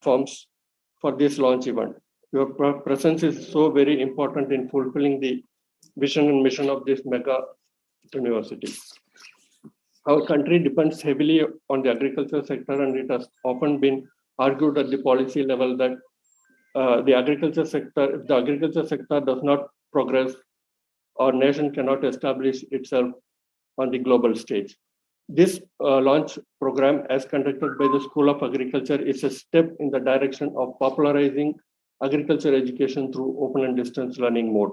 platforms for this launch event. Your presence is so very important in fulfilling the vision and mission of this mega university. Our country depends heavily on the agriculture sector, and it has often been argued at the policy level that if the agriculture sector does not progress, our nation cannot establish itself on the global stage. This launch program, as conducted by the School of Agriculture, is a step in the direction of popularizing agriculture education through open and distance learning mode.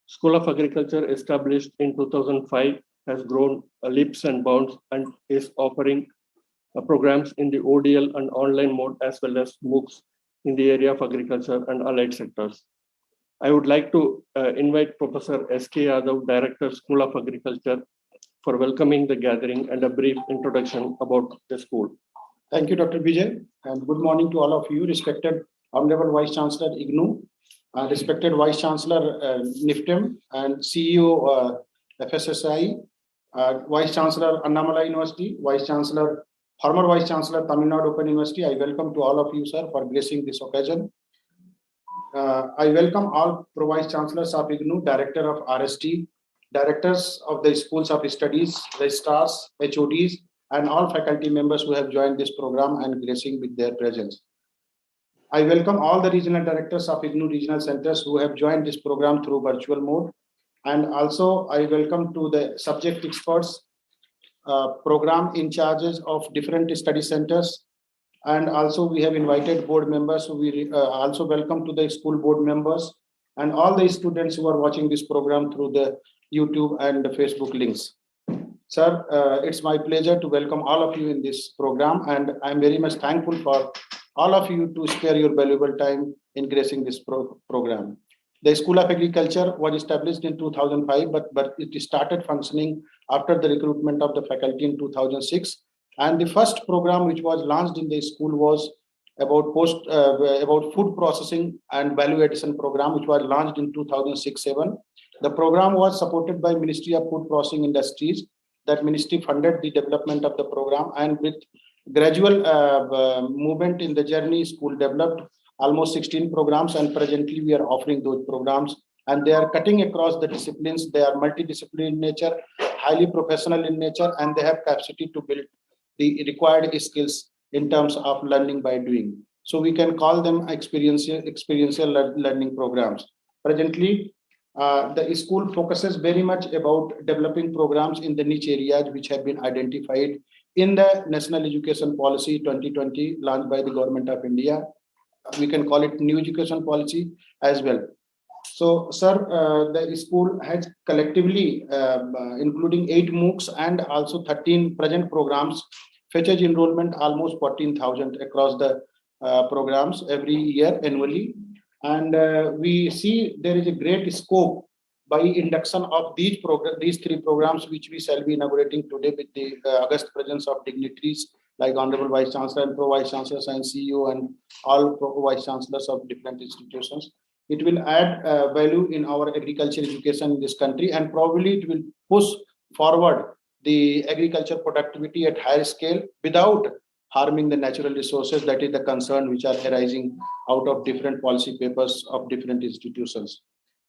School of Agriculture, established in 2005, has grown leaps and bounds and is offering programs in the ODL and online mode, as well as MOOCs in the area of agriculture and allied sectors. I would like to invite Professor S.K. Yadav, Director, School of Agriculture, for welcoming the gathering and a brief introduction about the school. Thank you, Dr. Vijay, and good morning to all of you, respected Honorable Vice Chancellor IGNOU, respected Vice Chancellor NIFTEM, and CEO FSSI, Vice Chancellor Annamalai University, former Vice Chancellor Tamil Nadu Open University. I welcome to all of you, sir, for gracing this occasion. I welcome all Pro-Vice Chancellors of IGNOU, Director of RST, Directors of the Schools of Studies, registrars, HODs, and all faculty members who have joined this program and gracing with their presence. I welcome all the regional directors of IGNOU regional centers who have joined this program through virtual mode. And also I welcome to the subject experts, program in charges of different study centers. And also we have invited board members. So we also welcome to the school board members and all the students who are watching this program through the YouTube and the Facebook links. Sir, it's my pleasure to welcome all of you in this program, and I'm very much thankful for all of you to spare your valuable time in gracing this program. The School of Agriculture was established in 2005, but it started functioning after the recruitment of the faculty in 2006. And the first program which was launched in the school was about food processing and value addition program, which was launched in 2006-07. The program was supported by Ministry of Food Processing Industries. That ministry funded the development of the program, and with gradual movement in the journey, school developed almost 16 programs, and presently we are offering those programs, and they are cutting across the disciplines. They are multidisciplinary in nature, highly professional in nature, and they have capacity to build the required skills in terms of learning by doing. So we can call them experiential learning programs. Presently, the school focuses very much about developing programs in the niche areas which have been identified in the National Education Policy 2020 launched by the Government of India. We can call it New Education Policy as well. So, sir, the school has collectively, including 8 MOOCs and also 13 present programs, fetches enrollment almost 14,000 across the programs every year annually. And we see there is a great scope by induction of these 3 programs, which we shall be inaugurating today with the august presence of dignitaries like Honorable Vice Chancellor and Pro-Vice Chancellors and CEO and all Pro-Vice Chancellors of different institutions. It will add value in our agriculture education in this country, and probably it will push forward the agriculture productivity at higher scale without harming the natural resources. That is the concern which are arising out of different policy papers of different institutions.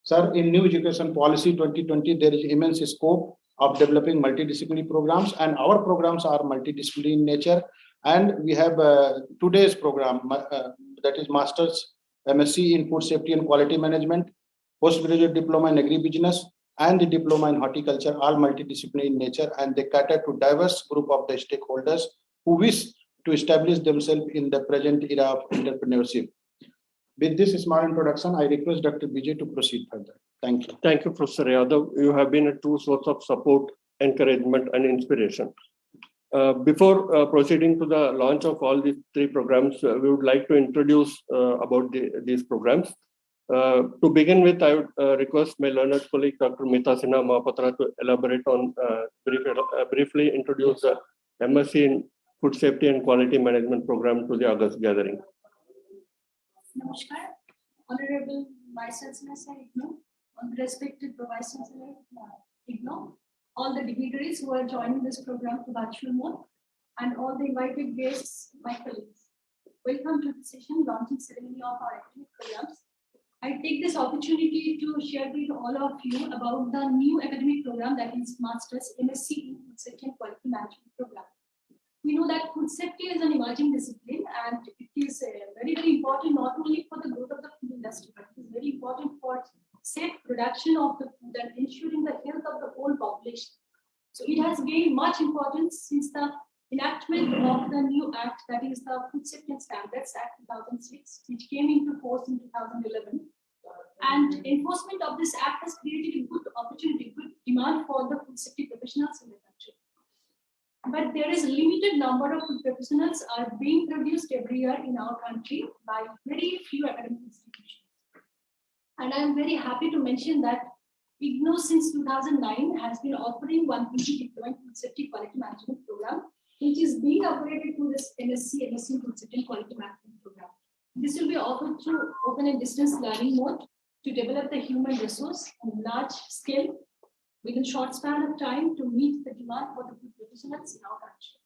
Sir, in New Education Policy 2020, there is immense scope of developing multidisciplinary programs, and our programs are multidisciplinary in nature. And we have today's program, that is Master's M.Sc in Food Safety and Quality Management, Postgraduate Diploma in Agribusiness, and the Diploma in Horticulture, all multidisciplinary in nature, and they cater to diverse group of the stakeholders who wish to establish themselves in the present era of entrepreneurship. With this small introduction, I request Dr. Vijay to proceed further. Thank you. Thank you, Professor Yadav. You have been a true source of support, encouragement, and inspiration. Before proceeding to the launch of all these 3 programs, we would like to introduce about these programs. To begin with, I would request my learned colleague, Dr. Meeta Sinha Mahapatra, to elaborate on, briefly introduce the M.Sc in Food Safety and Quality Management program to the August gathering. Namaskar, Honorable Vice Chancellor IGNOU, respected Vice Chancellor IGNOU, all the dignitaries who are joining this program to virtual mode, and all the invited guests, my colleagues. welcome to the session launching ceremony of our academic programs. I take this opportunity to share with all of you about the new academic program that is Master's M.Sc in Food Safety and Quality Management program. We know that food safety is an emerging discipline and it is very, very important not only for the growth of the food industry, but it is very important for safe production of the food and ensuring the health of the whole population. So it has gained much importance since the enactment of the new act, that is the Food Safety and Standards Act 2006, which came into force in 2011. And enforcement of this act has created a good opportunity, good demand for the food safety professionals in the country. But there is a limited number of food professionals are being produced every year in our country by very few academic institutions. And I am very happy to mention that IGNOU since 2009 has been offering one PG diploma in food safety quality management program, which is being upgraded to this M.Sc in Food Safety and Quality Management program. This will be offered through open and distance learning mode to develop the human resource on large scale within short span of time to meet the demand for the food professionals in our country.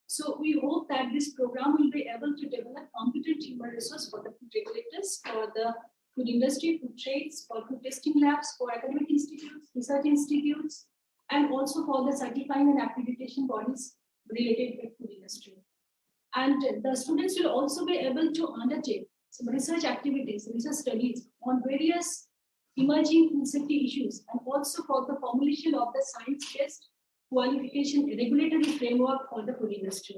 So we hope that this program will be able to develop competent human resource for the food regulators, for the food industry, food trades, for food testing labs, for academic institutes, research institutes, and also for the certifying and accreditation bodies related with food industry. And the students will also be able to undertake some research activities, research studies on various emerging food safety issues, and also for the formulation of the science-based qualification regulatory framework for the food industry.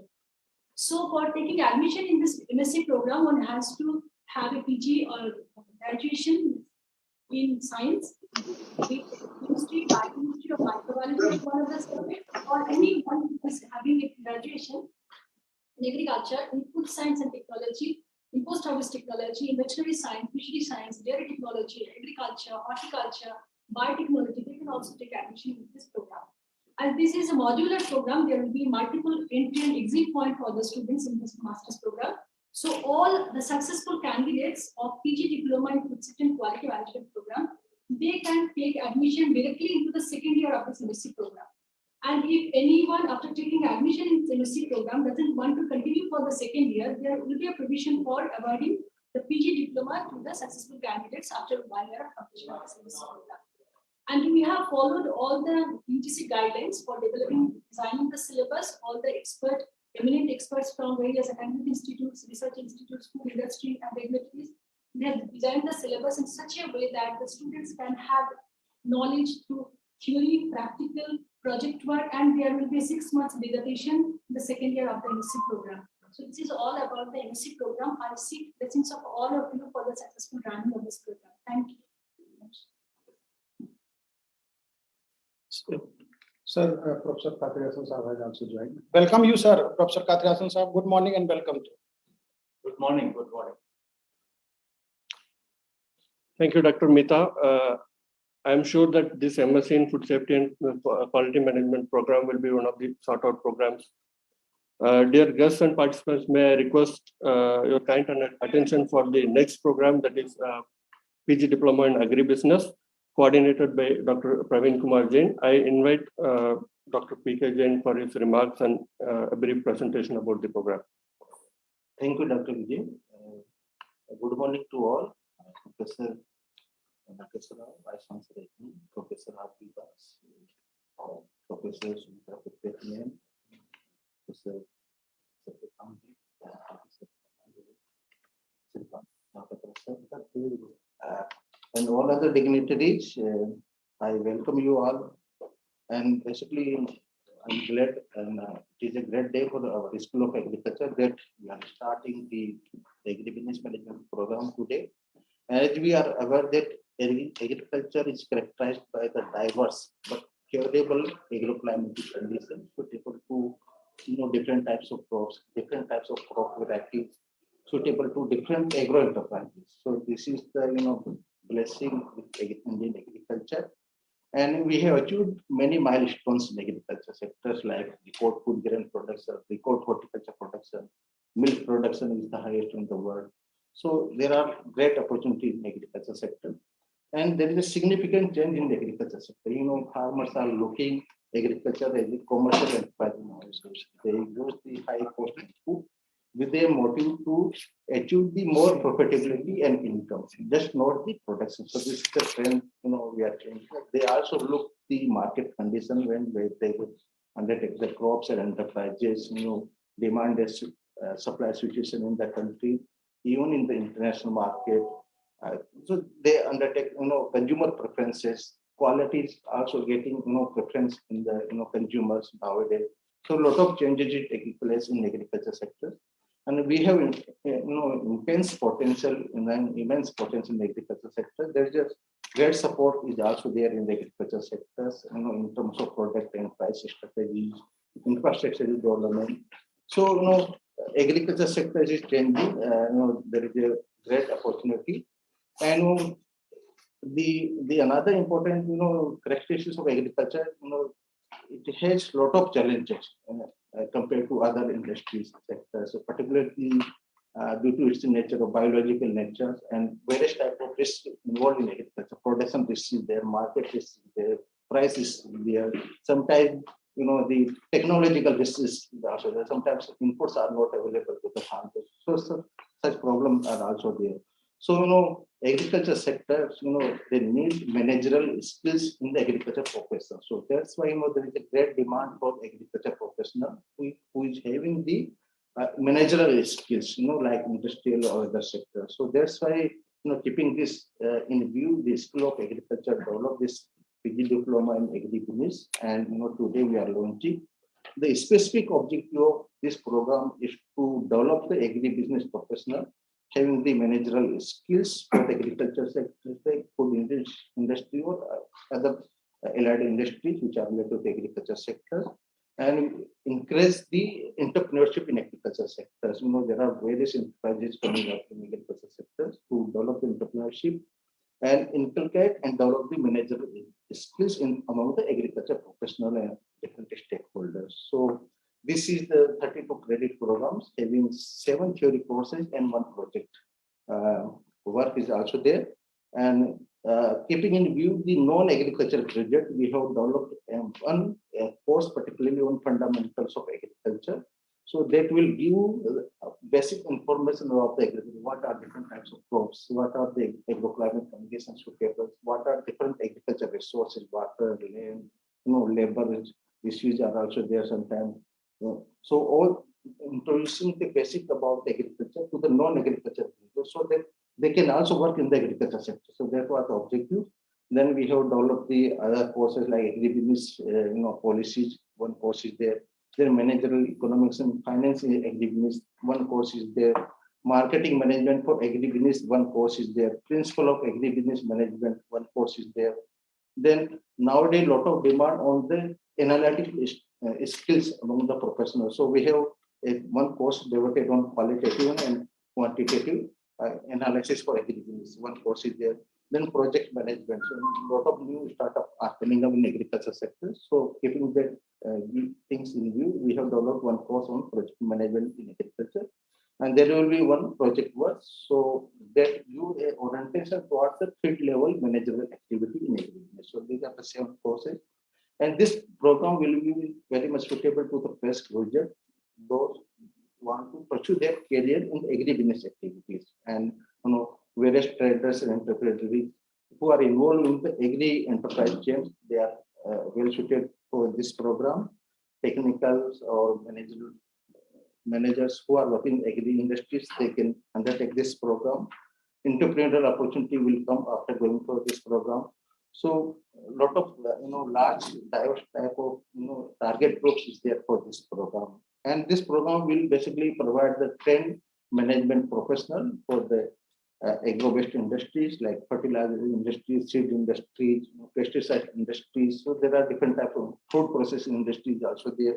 So for taking admission in this MSc program, one has to have a PG or graduation in science, chemistry, biochemistry, or microbiology, one of the subjects, or anyone who is having a graduation in agriculture, in food science and technology, in post-harvest technology, in veterinary science, fishery science, dairy technology, agriculture, horticulture, biotechnology. They can also take admission in this program. As this is a modular program, there will be multiple entry and exit point for the students in this master's program. So all the successful candidates of PG diploma in food safety and quality management program, they can take admission directly into the second year of this MSc program. And if anyone after taking admission in the MSc program doesn't want to continue for the second year, there will be a provision for awarding the PG diploma to the successful candidates after 1 year of completion of this MSc program. And we have followed all the UGC guidelines for designing the syllabus, all the eminent experts from various academic institutes, research institutes, food industry, and regulatories. They have designed the syllabus in such a way that the students can have knowledge through theory, practical, project work, and there will be 6 months dissertation in the second year of the MSc program. So this is all about the MSc program. I seek blessings of all of you for the successful running of this program. Thank you. Sir, Professor Kathirasan Sahab has also joined. Welcome you, sir. Professor Kathirasan Sahab, good morning and welcome. Good morning. Good morning. Thank you, Dr. Mita. I am sure that this MSc in Food Safety and Quality Management program will be one of the sought-out programs. Dear guests and participants, may I request your kind attention for the next program, that is PG Diploma in Agribusiness, coordinated by Dr. Praveen Kumar Jain. I invite Dr. P.K. Jain for his remarks and a brief presentation about the program. Thank you, Dr. Vijay. Good morning to all. Professor Vice Chancellor, Professor R.P. Das, Professor Sumitra Putpetian, Professor and all other dignitaries. I welcome you all. And basically, I'm glad, and it is a great day for our School of Agriculture that we are starting the agribusiness management program today. As we are aware that agriculture is characterized by the diverse but curable agroclimatic conditions suitable to different types of crops, different types of crop varieties, suitable to different agro enterprises. So this is the blessing with Indian agriculture. And we have achieved many milestones in agriculture sectors like record food grain production, record horticulture production, milk production is the highest in the world. So there are great opportunities in the agriculture sector. And there is a significant change in the agriculture sector. Farmers are looking agriculture as a commercial enterprise now. So they use the high cost food. with a motive to achieve the more profitability and income, just not the production. So this is the trend, we are changing. They also look the market condition when they undertake the crops and enterprises, demand is supply situation in the country, even in the international market. So they undertake, consumer preferences, quality is also getting, preference in the, consumers nowadays. So a lot of changes is taking place in agriculture sector. And we have, immense potential in the agriculture sector. There's just great support is also there in the agriculture sectors, in terms of product and price strategies, infrastructure development. So, agriculture sector is changing. There is a great opportunity. And the another important, characteristics of agriculture, it has a lot of challenges compared to other industries sectors, so particularly due to its nature of biological nature and various type of risks involved in agriculture. Production risk is there, market risk is there, price is there. Sometimes, the technological risk is also there. Sometimes inputs are not available to the farmers. So such problems are also there. So, agriculture sectors, they need managerial skills in the agriculture profession. So that's why, there is a great demand for agriculture professional who is having the managerial skills, like industrial or other sectors. So that's why, keeping this in view, the School of Agriculture developed this PG diploma in agribusiness, and today we are launching. The specific objective of this program is to develop the agribusiness professional having the managerial skills for the agriculture sector, food industry, or other allied industries which are related to the agriculture sector, and increase the entrepreneurship in agriculture sectors. There are various enterprises coming up in agriculture sectors to develop the entrepreneurship and inculcate and develop the managerial skills among the agriculture professional and different stakeholders. So this is the 32 credit programs having 7 theory courses and 1 project. Work is also there. And keeping in view the non-agriculture graduate, we have developed one course particularly on fundamentals of agriculture. So that will give basic information about the agriculture. What are different types of crops? What are the agroclimate conditions suitable? What are different agriculture resources, water, land, labor issues are also there sometimes. So all introducing the basic about agriculture to the non-agriculture people so that they can also work in the agriculture sector. So that was the objective. Then we have developed the other courses like agribusiness, policies. One course is there. Then managerial economics and finance in agribusiness. One course is there. Marketing management for agribusiness. One course is there. Principle of agribusiness management. One course is there. Then nowadays, a lot of demand on the analytical skills among the professionals. So we have one course devoted on qualitative and quantitative analysis for agribusiness. One course is there. Then project management. So a lot of new startups are coming up in agriculture sector. So keeping that things in view, we have developed one course on project management in agriculture. And there will be one project work. So that you orientation towards the field level managerial activity in agribusiness. So these are the 7 courses. And this program will be very much suitable to the fresh graduate, those want to pursue their career in agribusiness activities. And various traders and entrepreneurs who are involved in the agri enterprise chains, they are well suited for this program. Technicals or managers who are working in agri industries, they can undertake this program. Entrepreneurial opportunity will come after going for this program. So a lot of large diverse type of target groups is there for this program, and this program will basically provide the trained management professional for the agro-based industries like fertilizer industries, seed industries, pesticide industries. So there are different types of food processing industries also there,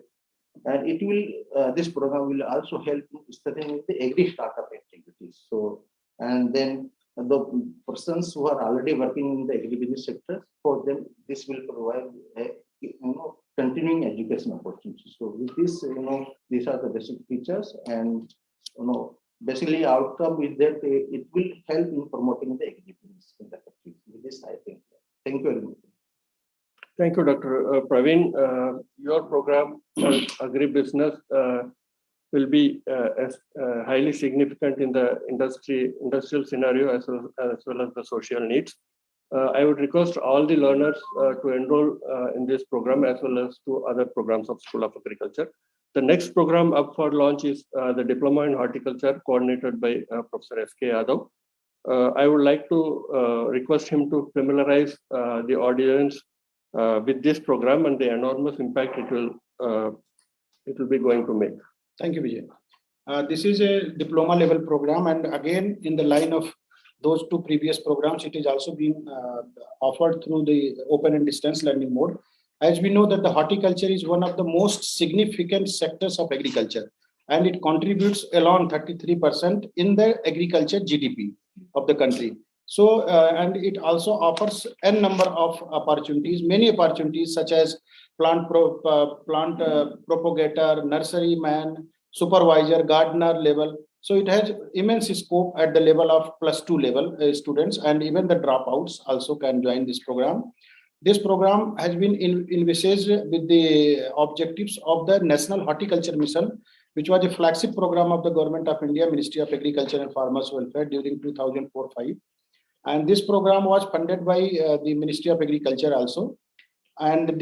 and it will this program will also help in strengthening the agri startup activities. So and then the persons who are already working in the agribusiness sector, for them this will provide a continuing education opportunities. So with this, these are the basic features, and basically outcome is that it will help in promoting the agribusiness in the country. With this, I think. Thank you very much. Thank you, Dr. Praveen. Your program, Agribusiness, will be highly significant in the industrial scenario as well as the social needs. I would request all the learners to enroll in this program as well as to other programs of School of Agriculture. The next program up for launch is the Diploma in Horticulture, coordinated by Professor S.K. Yadav. I would like to request him to familiarize the audience with this program and the enormous impact it will be going to make. Thank you, Vijay. This is a diploma level program, and again, in the line of those two previous programs, it is also being offered through the open and distance learning mode. As we know that the horticulture is one of the most significant sectors of agriculture, and it contributes along 33% in the agriculture GDP of the country. So, and it also offers a number of opportunities, many opportunities such as plant propagator, nurseryman, supervisor, gardener level. So it has immense scope at the level of +2 level students, and even the dropouts also can join this program. This program has been envisaged with the objectives of the National Horticulture Mission, which was a flagship program of the Government of India, Ministry of Agriculture and Farmers Welfare during 2004-05. And this program was funded by the Ministry of Agriculture also. And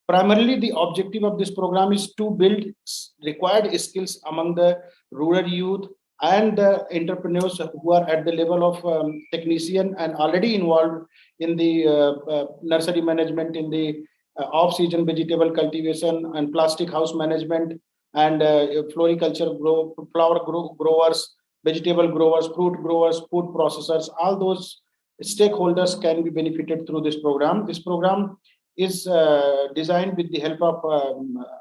primarily the objective of this program is to build required skills among the rural youth and the entrepreneurs who are at the level of technician and already involved in the nursery management, in the off-season vegetable cultivation and plastic house management, and floriculture, flower growers, vegetable growers, fruit growers, food processors. All those stakeholders can be benefited through this program. This program is designed with the help of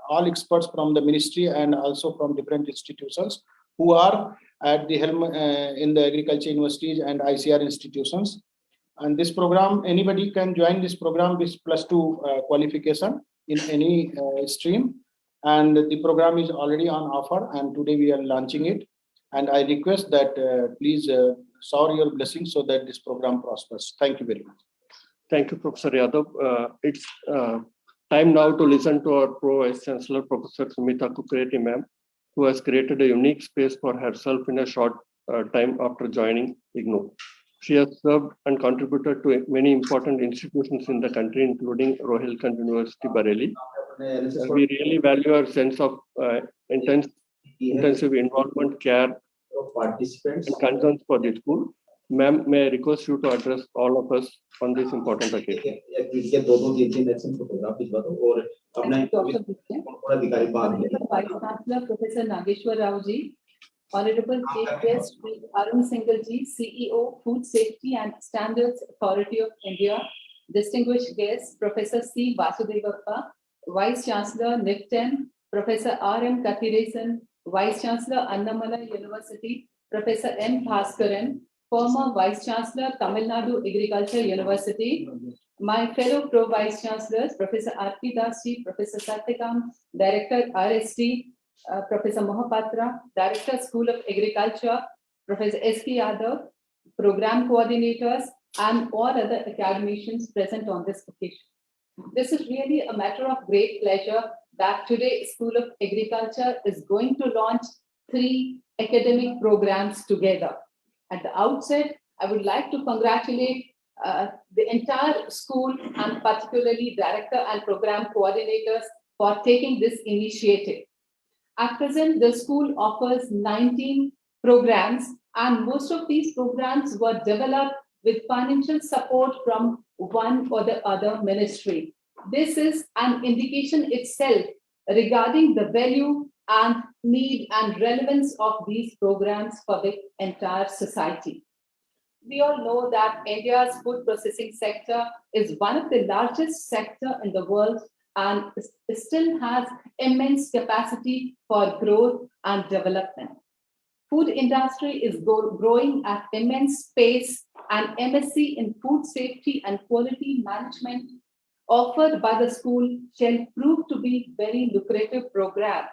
all experts from the ministry and also from different institutions who are at the helm in the agriculture universities and ICR institutions. And this program, anybody can join this program with +2 qualification in any stream. And the program is already on offer, and today we are launching it. And I request that please shower your blessings so that this program prospers. Thank you very much. Thank you, Professor Yadav. It's time now to listen to our Pro Vice Chancellor, Professor Sumita Kukreti ma'am, who has created a unique space for herself in a short time after joining IGNOU. She has served and contributed to many important institutions in the country, including Rohilkhand University, Bareilly. We really value her sense of intensive involvement, care, and concerns for the school. Ma'am, may I request you to address all of us on this important occasion? Vice Chancellor Professor Nageshwar Rao ji, Honorable Chief Guest Arun Singhal ji, CEO, Food Safety and Standards Authority of India, distinguished guests Professor C. Vasudevappa, Vice Chancellor NIFTEN, Professor R.M. Kathiresan, Vice Chancellor Annamala University, Professor M. Bhaskaran, former Vice Chancellor Tamil Nadu Agriculture University, my fellow Pro Vice Chancellors, Professor R.P. Das ji, Professor Satyakam, Director RST, Professor Mohapatra, Director School of Agriculture, Professor S.K. Yadav, Program Coordinators, and all other academicians present on this occasion. This is really a matter of great pleasure that today School of Agriculture is going to launch 3 academic programs together. At the outset, I would like to congratulate the entire school and particularly director and program coordinators for taking this initiative. At present, the school offers 19 programs, and most of these programs were developed with financial support from one or the other ministry. This is an indication itself regarding the value and need and relevance of these programs for the entire society. We all know that India's food processing sector is one of the largest sector in the world and still has immense capacity for growth and development. Food industry is growing at immense pace, and MSc in Food Safety and Quality Management offered by the school shall prove to be very lucrative program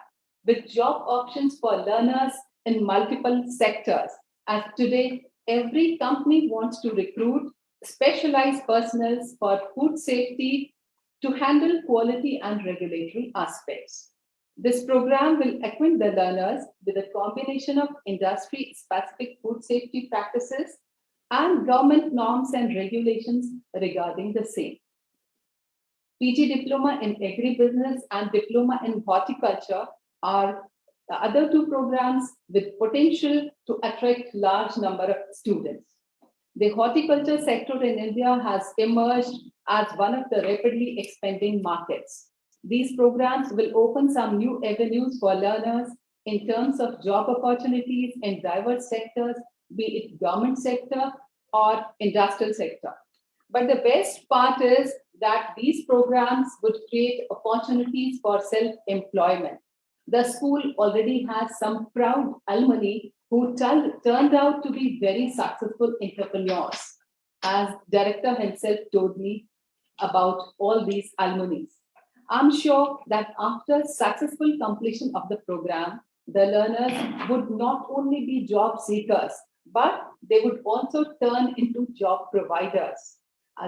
with job options for learners in multiple sectors. As today, every company wants to recruit specialized personnel for food safety to handle quality and regulatory aspects. This program will equip the learners with a combination of industry-specific food safety practices and government norms and regulations regarding the same. PG Diploma in Agribusiness and Diploma in Horticulture are the other two programs with potential to attract large number of students. The horticulture sector in India has emerged as one of the rapidly expanding markets. These programs will open some new avenues for learners in terms of job opportunities in diverse sectors, be it government sector or industrial sector. But the best part is that these programs would create opportunities for self-employment. The school already has some proud alumni who turned out to be very successful entrepreneurs, as director himself told me about all these alumni. I'm sure that after successful completion of the program, the learners would not only be job seekers, but they would also turn into job providers.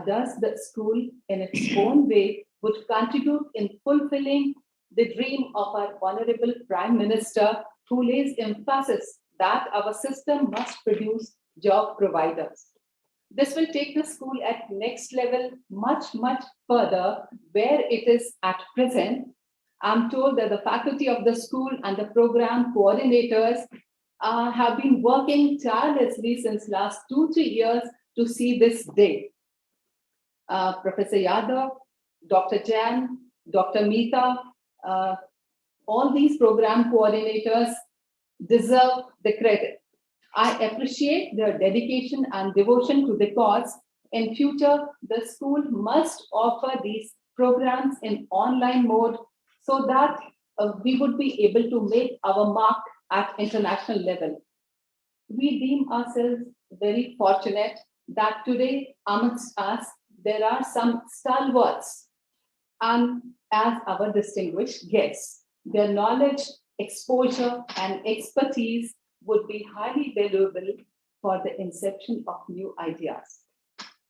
Thus, the school in its own way would contribute in fulfilling the dream of our Honorable Prime Minister, who lays emphasis that our system must produce job providers. This will take the school at next level much, much further where it is at present. I'm told that the faculty of the school and the program coordinators have been working tirelessly since last 2-3 years to see this day. Professor Yadav, Dr. Jan, Dr. Meeta, all these program coordinators deserve the credit. I appreciate their dedication and devotion to the cause. In future, the school must offer these programs in online mode so that we would be able to make our mark at international level. We deem ourselves very fortunate that today amongst us, there are some stalwarts and as our distinguished guests. Their knowledge, exposure, and expertise would be highly valuable for the inception of new ideas.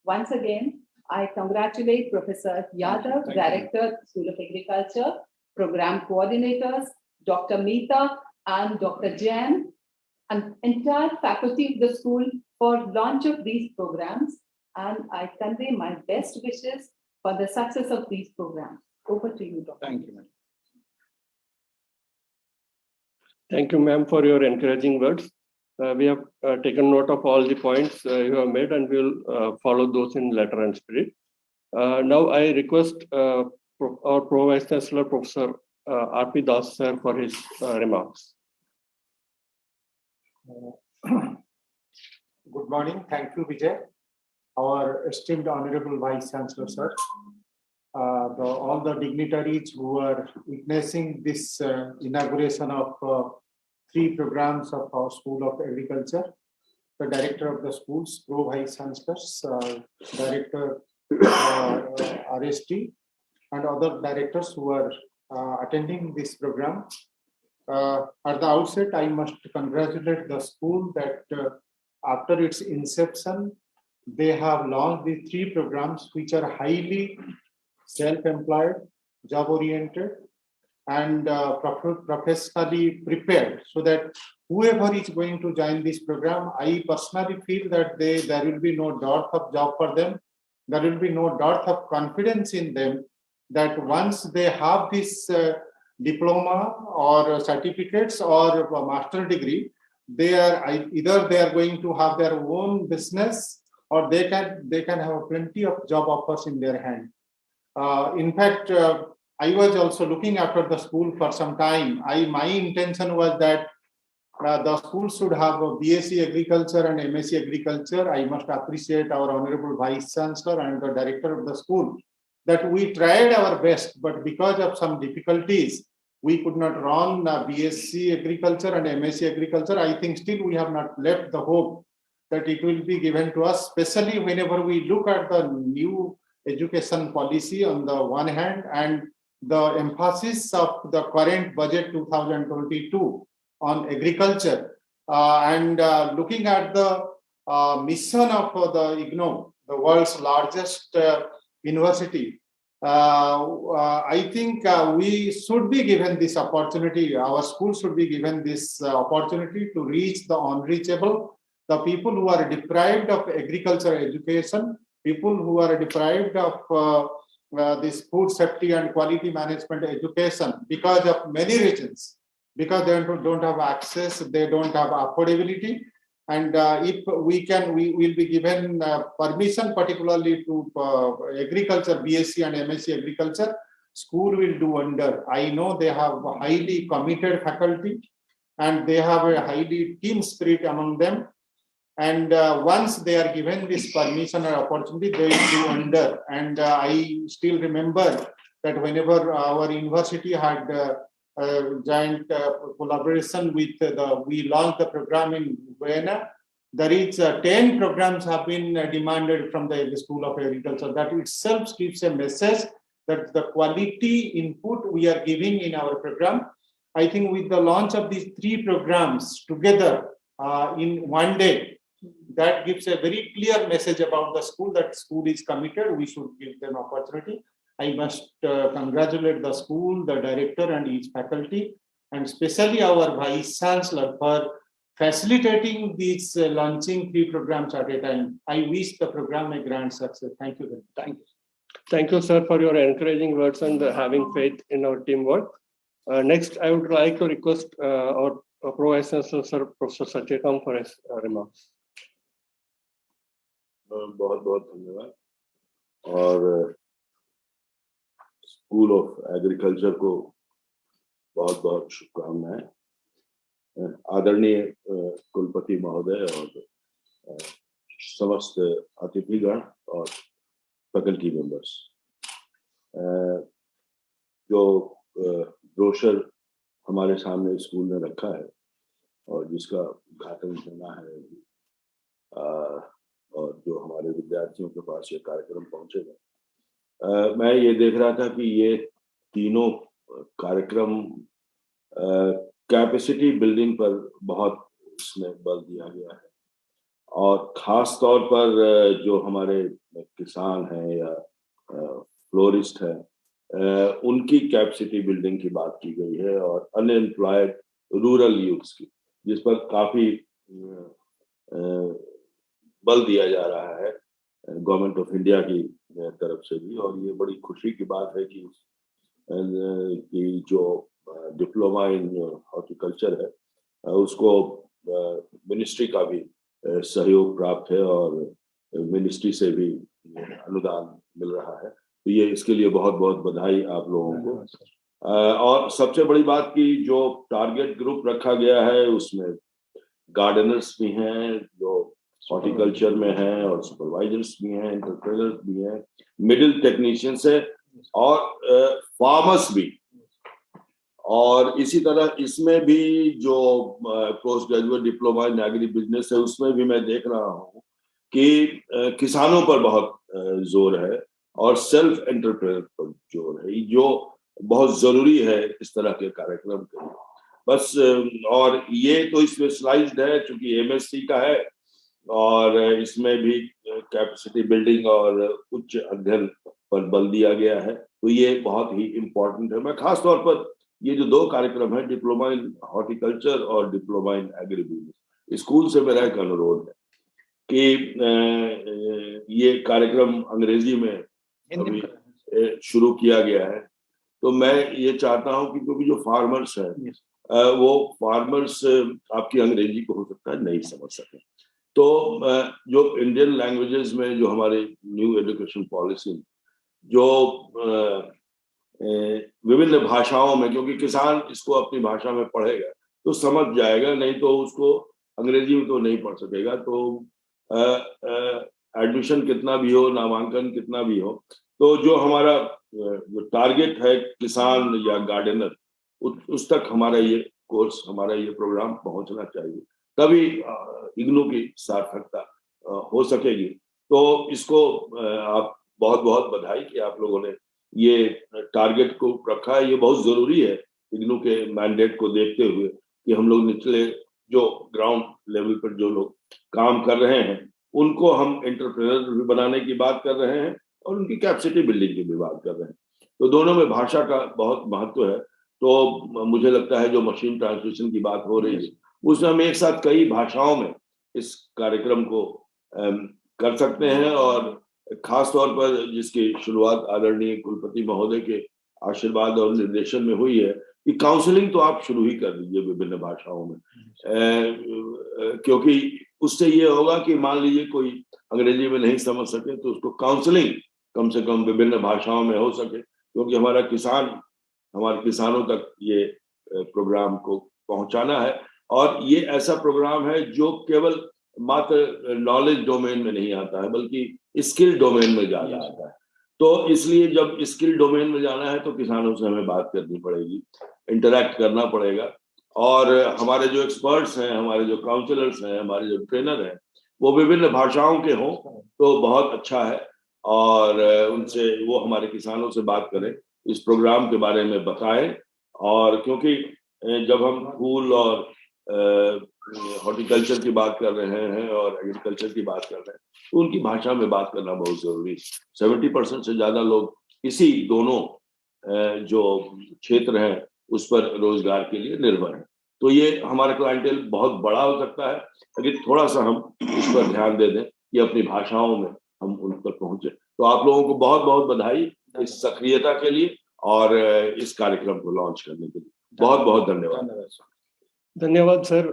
Once again, I congratulate Professor Yadav, Director, School of Agriculture, Program Coordinators, Dr. Meeta and Dr. Jain, and entire faculty of the school for launch of these programs. And I convey my best wishes for the success of these programs. Over to you, Dr. Thank you, madam. Thank you, ma'am, for your encouraging words. We have taken note of all the points you have made, and we will follow those in letter and spirit. Now, I request our Pro-Vice Chancellor, Professor R.P. Das, sir, for his remarks. Good morning. Thank you, Vijay. Our esteemed Honorable Vice Chancellor, sir. All the dignitaries who are witnessing this inauguration of 3 programs of our School of Agriculture, the Director of the schools, Pro-Vice Chancellors, Director RST, and other directors who are attending this program. At the outset, I must congratulate the school that after its inception, they have launched the 3 programs which are highly self-employed, job-oriented, and professionally prepared, so that whoever is going to join this program, I personally feel that there will be no doubt of job for them. There will be no doubt of confidence in them that once they have this diploma or certificates or a master degree, either they are going to have their own business or they can have plenty of job offers in their hand. In fact, I was also looking after the school for some time. My intention was that the school should have a BSc Agriculture and MSc Agriculture. I must appreciate our Honorable Vice Chancellor and the Director of the school that we tried our best, but because of some difficulties, we could not run BSc Agriculture and MSc Agriculture. I think still we have not left the hope that it will be given to us, especially whenever we look at the new education policy on the one hand and the emphasis of the current budget 2022 on agriculture and looking at the mission of the IGNOU, the world's largest university, I think we should be given this opportunity. Our school should be given this opportunity to reach the unreachable, the people who are deprived of agriculture education, people who are deprived of this food safety and quality management education because of many reasons, because they don't have access, they don't have affordability. And if we will be given permission, particularly to agriculture, BSc and MSc agriculture, school will do wonder. I know they have a highly committed faculty and they have a highly team spirit among them. And once they are given this permission or opportunity, they will do wonder. And I still remember that whenever our university had joint collaboration with we launched the program in Vienna. There is 10 programs have been demanded from the School of Agriculture. That itself gives a message that the quality input we are giving in our program. I think with the launch of these 3 programs together in one day, that gives a very clear message about the school, that school is committed. We should give them opportunity. I must congratulate the school, the director and each faculty, and especially our Vice Chancellor for facilitating these launching 3 programs at a time. I wish the program a grand success. Thank you very much. Thank you. Thank you, sir, for your encouraging words and having faith in our teamwork. Next, I would like to request our Pro Vice Chancellor, Sir Professor Satyakam, for his remarks. बहुत बहुत धन्यवाद और school of agriculture को बहुत बहुत शुभकामनाएं। आदरणीय कुलपति महोदय और समस्त अतिथिगण और फैकल्टी मेंबर्स, जो ब्रोशर हमारे सामने स्कूल ने रखा है और जिसका उद्घाटन होना है और जो हमारे विद्यार्थियों के पास ये कार्यक्रम पहुंचेगा, मैं ये देख रहा था कि ये तीनों कार्यक्रम कैपेसिटी बिल्डिंग पर बहुत इसमें बल दिया गया है और खास तौर पर जो हमारे किसान हैं या फ्लोरिस्ट हैं, उनकी कैपेसिटी बिल्डिंग की बात की गई है और अनएम्प्लॉयड रूरल यूथ्स की, जिस पर काफी बल दिया जा रहा है गवर्नमेंट ऑफ इंडिया की तरफ से भी। और ये बड़ी खुशी की बात है कि जो डिप्लोमा इन हॉर्टिकल्चर है उसको मिनिस्ट्री का भी सहयोग प्राप्त है और मिनिस्ट्री से भी अनुदान मिल रहा है, तो ये इसके लिए बहुत बहुत बधाई आप लोगों को। और सबसे बड़ी बात की जो टारगेट ग्रुप रखा गया है उसमें गार्डनर्स भी हैं, जो हॉर्टिकल्चर में हैं, और सुपरवाइजर्स भी हैं, एंटरप्रेन्योर्स भी हैं, मिडिल टेक्नीशियंस है और फार्मर्स भी। और इसी तरह इसमें भी जो post graduate diploma in agri business है उसमें भी मैं देख रहा हूँ कि किसानों पर बहुत जोर है और सेल्फ एंटरप्रेन्योर पर जोर है, जो बहुत जरूरी है इस तरह के कार्यक्रम के लिए। बस और ये तो स्पेशलाइज्ड है चूंकि MSc का है और इसमें भी कैपेसिटी बिल्डिंग और उच्च अध्ययन पर बल दिया गया है, तो ये बहुत ही इम्पोर्टेंट है। मैं खास तौर पर ये जो 2 कार्यक्रम है, डिप्लोमा इन हॉर्टिकल्चर और diploma in agri business, school से मेरा एक अनुरोध है कि ये कार्यक्रम अंग्रेजी में अभी शुरू किया गया है, तो मैं ये चाहता हूं कि क्योंकि जो फार्मर्स हैं वो फार्मर्स आपकी अंग्रेजी को हो सकता है नहीं समझ सके, तो जो इंडियन लैंग्वेजेस में जो हमारे न्यू एजुकेशन पॉलिसी जो विभिन्न भाषाओं में, क्योंकि किसान इसको अपनी भाषा में पढ़ेगा तो समझ जाएगा, नहीं तो उसको अंग्रेजी में तो नहीं पढ़ सकेगा। तो एडमिशन कितना भी हो, नामांकन कितना भी हो, तो जो हमारा जो टारगेट है किसान या गार्डनर, उस तक हमारा ये कोर्स, हमारा ये प्रोग्राम पहुंचना चाहिए, तभी इग्नू की सार्थकता हो सकेगी। तो इसको आप बहुत बहुत बधाई कि आप लोगों ने ये टारगेट को रखा है। ये बहुत जरूरी है इग्नू के मैंडेट को देखते हुए कि हम लोग निचले जो ग्राउंड लेवल पर जो लोग काम कर रहे हैं उनको हम एंटरप्रेन्योर भी बनाने की बात कर रहे हैं और उनकी कैपेसिटी बिल्डिंग की भी बात कर रहे हैं। तो दोनों में भाषा का बहुत महत्व है। तो मुझे लगता है जो मशीन ट्रांसलेशन की बात हो रही है उसमें हम एक साथ कई भाषाओं में इस कार्यक्रम को कर सकते हैं, और खास तौर पर जिसकी शुरुआत आदरणीय कुलपति महोदय के आशीर्वाद और निर्देशन में हुई है कि काउंसलिंग तो आप शुरू ही कर दीजिए विभिन्न भाषाओं में, क्योंकि उससे ये होगा कि मान लीजिए कोई अंग्रेजी में नहीं समझ सके तो उसको काउंसलिंग कम से कम विभिन्न भाषाओं में हो सके, क्योंकि हमारे किसानों तक ये प्रोग्राम को पहुंचाना है। और ये ऐसा प्रोग्राम है जो केवल मात्र नॉलेज डोमेन में नहीं आता है बल्कि स्किल डोमेन में ज्यादा आता है। तो इसलिए जब स्किल डोमेन में जाना है तो किसानों से हमें बात करनी पड़ेगी, इंटरैक्ट करना पड़ेगा, और हमारे जो एक्सपर्ट्स हैं, हमारे जो काउंसलर्स हैं, हमारे जो ट्रेनर हैं, वो विभिन्न भाषाओं के हों तो बहुत अच्छा है। और उनसे वो हमारे किसानों से बात करें, इस प्रोग्राम के बारे में बताएं। और क्योंकि जब हम फूल और हॉर्टिकल्चर की बात कर रहे हैं और एग्रीकल्चर की बात कर रहे हैं तो उनकी भाषा में बात करना बहुत जरूरी है। 70% से ज्यादा लोग इसी दोनों जो क्षेत्र हैं उस पर रोजगार के लिए निर्भर है। तो ये हमारा क्लाइंटेल बहुत बड़ा हो सकता है अगर थोड़ा सा हम इस पर ध्यान दे दें कि अपनी भाषाओं में हम उन पर पहुंचे। तो आप लोगों को बहुत बहुत बधाई इस सक्रियता के लिए और इस कार्यक्रम को लॉन्च करने के लिए। बहुत बहुत धन्यवाद। Dhanyawad, sir.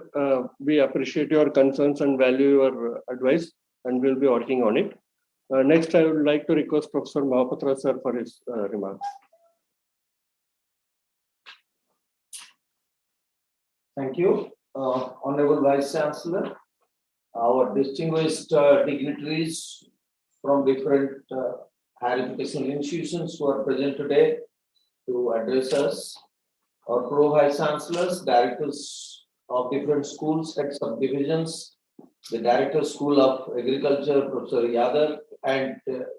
We appreciate your concerns and value your advice, and we'll be working on it. Next, I would like to request Professor Mahapatra, sir, for his remarks. Thank you, Honorable Vice Chancellor, our distinguished dignitaries from different higher education institutions who are present today to address us, our Pro-Vice Chancellors, directors of different schools, heads of divisions, the Director School of Agriculture, Professor Yadav, and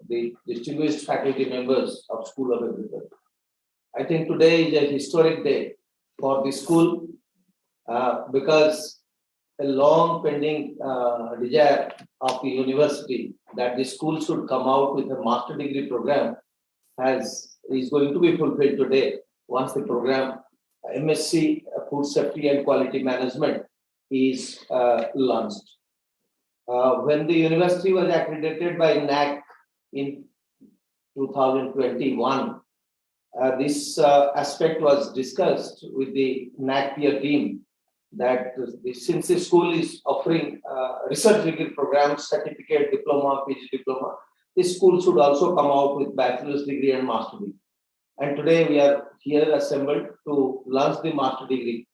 the distinguished faculty members of School of Agriculture. I think today is a historic day for the school because a long pending desire of the university that the school should come out with a master degree program is going to be fulfilled today once the program M.Sc. Food Safety and Quality Management is launched. When the university was accredited by NAC in 2021, this aspect was discussed with the NAC peer team that since the school is offering research degree programs, certificate, diploma, PG diploma, this school should also come out with bachelor's degree and master degree. And today we are here assembled to launch the master degree.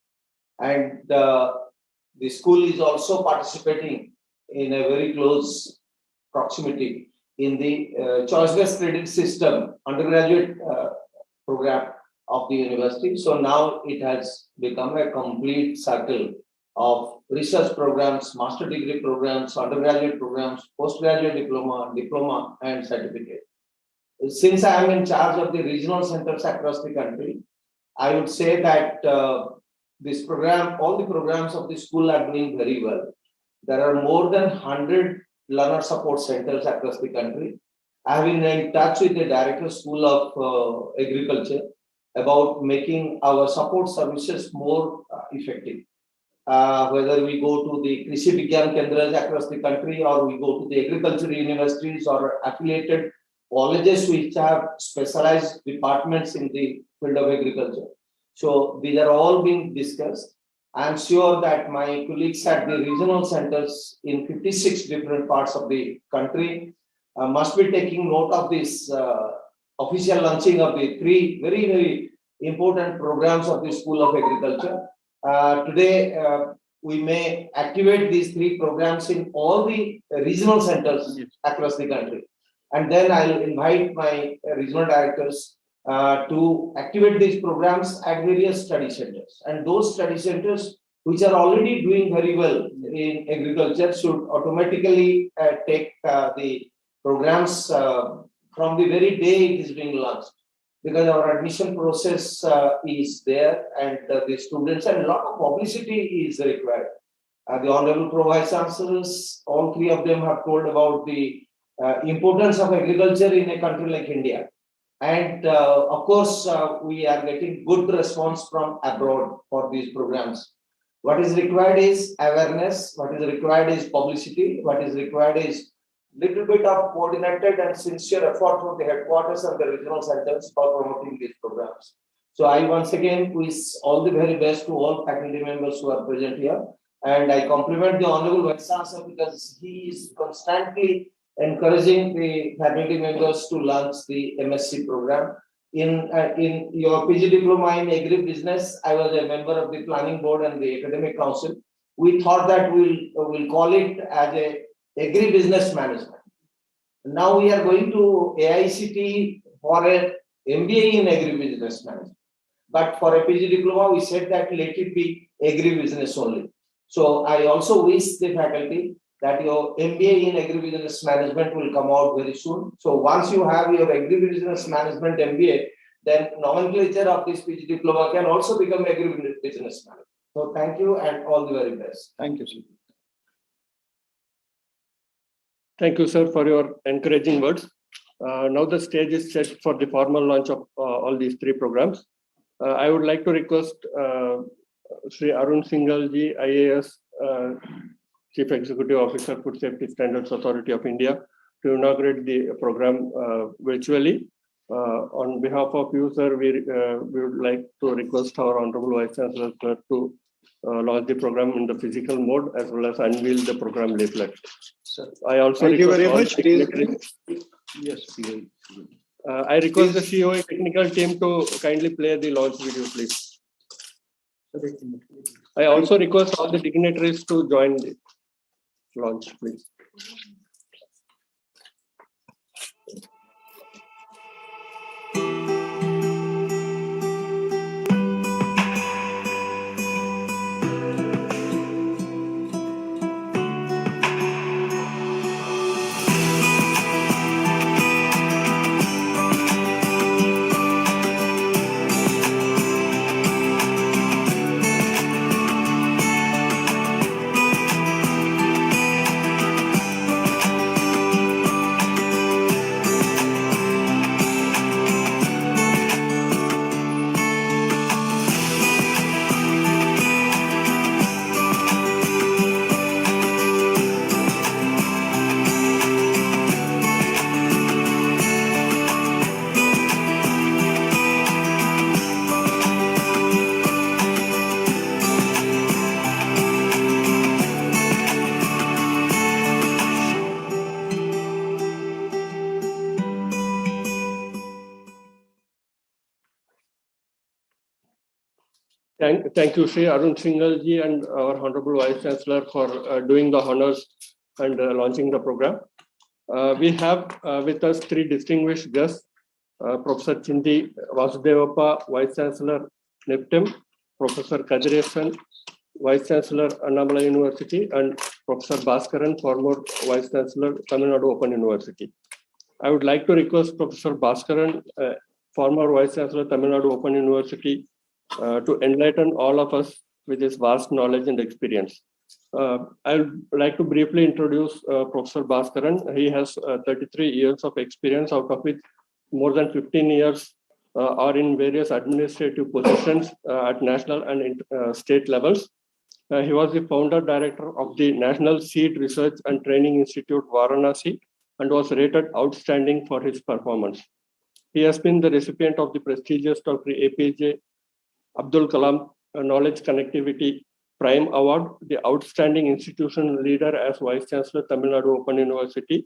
And the school is also participating in a very close proximity in the choice-based credit system undergraduate program of the university. So now it has become a complete circle of research programs, master degree programs, undergraduate programs, postgraduate diploma, and certificate. Since I am in charge of the regional centers across the country, I would say that this program, all the programs of the school are doing very well. There are more than 100 learner support centers across the country. I have been in touch with the Director School of Agriculture about making our support services more effective. Whether we go to the Krishi Vigyan Kendras across the country, or we go to the agricultural universities or affiliated colleges which have specialized departments in the field of agriculture. So these are all being discussed. I am sure that my colleagues at the regional centers in 56 different parts of the country must be taking note of this official launching of the three very, very important programs of the School of Agriculture. Today, we may activate these three programs in all the regional centers across the country. And then I'll invite my regional directors to activate these programs at various study centers. And those study centers which are already doing very well in agriculture should automatically take the programs from the very day it is being launched. Because our admission process is there, and the students, and a lot of publicity is required. The Honorable Pro-Vice Chancellors, all three of them have told about the importance of agriculture in a country like India. And of course, we are getting good response from abroad for these programs. What is required is awareness. What is required is publicity. What is required is little bit of coordinated and sincere effort from the headquarters and the regional centers for promoting these programs. So I once again wish all the very best to all faculty members who are present here. And I compliment the Honorable Vice Chancellor because he is constantly encouraging the faculty members to launch the MSc program. In your PG diploma in agribusiness, I was a member of the planning board and the academic council. We thought that we'll call it as a agribusiness management. Now we are going to AICT for a MBA in agribusiness management. But for a PG diploma, we said that let it be agribusiness only. So I also wish the faculty that your MBA in agribusiness management will come out very soon. So once you have your agribusiness management MBA, then nomenclature of this PG diploma can also become agribusiness management. So thank you and all the very best. Thank you, sir. Thank you, sir, for your encouraging words. Now the stage is set for the formal launch of all these three programs. I would like to request Sri Arun Singhal-ji, IAS, Chief Executive Officer, Food Safety Standards Authority of India, to inaugurate the program virtually. On behalf of you, sir, we would like to request our Honorable Vice Chancellor sir, to launch the program in the physical mode as well as unveil the program leaflet. Sir. I also Thank you very request much. all dignitaries- Yes. I request the SoA technical team to kindly play the launch video, please. I also request all the dignitaries to join the launch, please. Thank you, Sri Arun Singhal-ji and our Honorable Vice Chancellor for doing the honors and launching the program. We have with us three distinguished guests, Professor Chindi Vasudevappa, Vice Chancellor, NIPTEM, Professor Kadiresan, Vice Chancellor, Annamala University, and Professor Bhaskaran, former Vice Chancellor, Tamil Nadu Open University. I would like to request Professor Bhaskaran, former Vice Chancellor, Tamil Nadu Open University, to enlighten all of us with his vast knowledge and experience. I would like to briefly introduce Professor Bhaskaran. He has 33 years of experience, out of which more than 15 years are in various administrative positions at national and state levels. He was the founder director of the National Seed Research and Training Institute, Varanasi, and was rated outstanding for his performance. He has been the recipient of the prestigious Dr. APJ Abdul Kalam Knowledge Connectivity Prime Award, the Outstanding Institution Leader as Vice Chancellor, Tamil Nadu Open University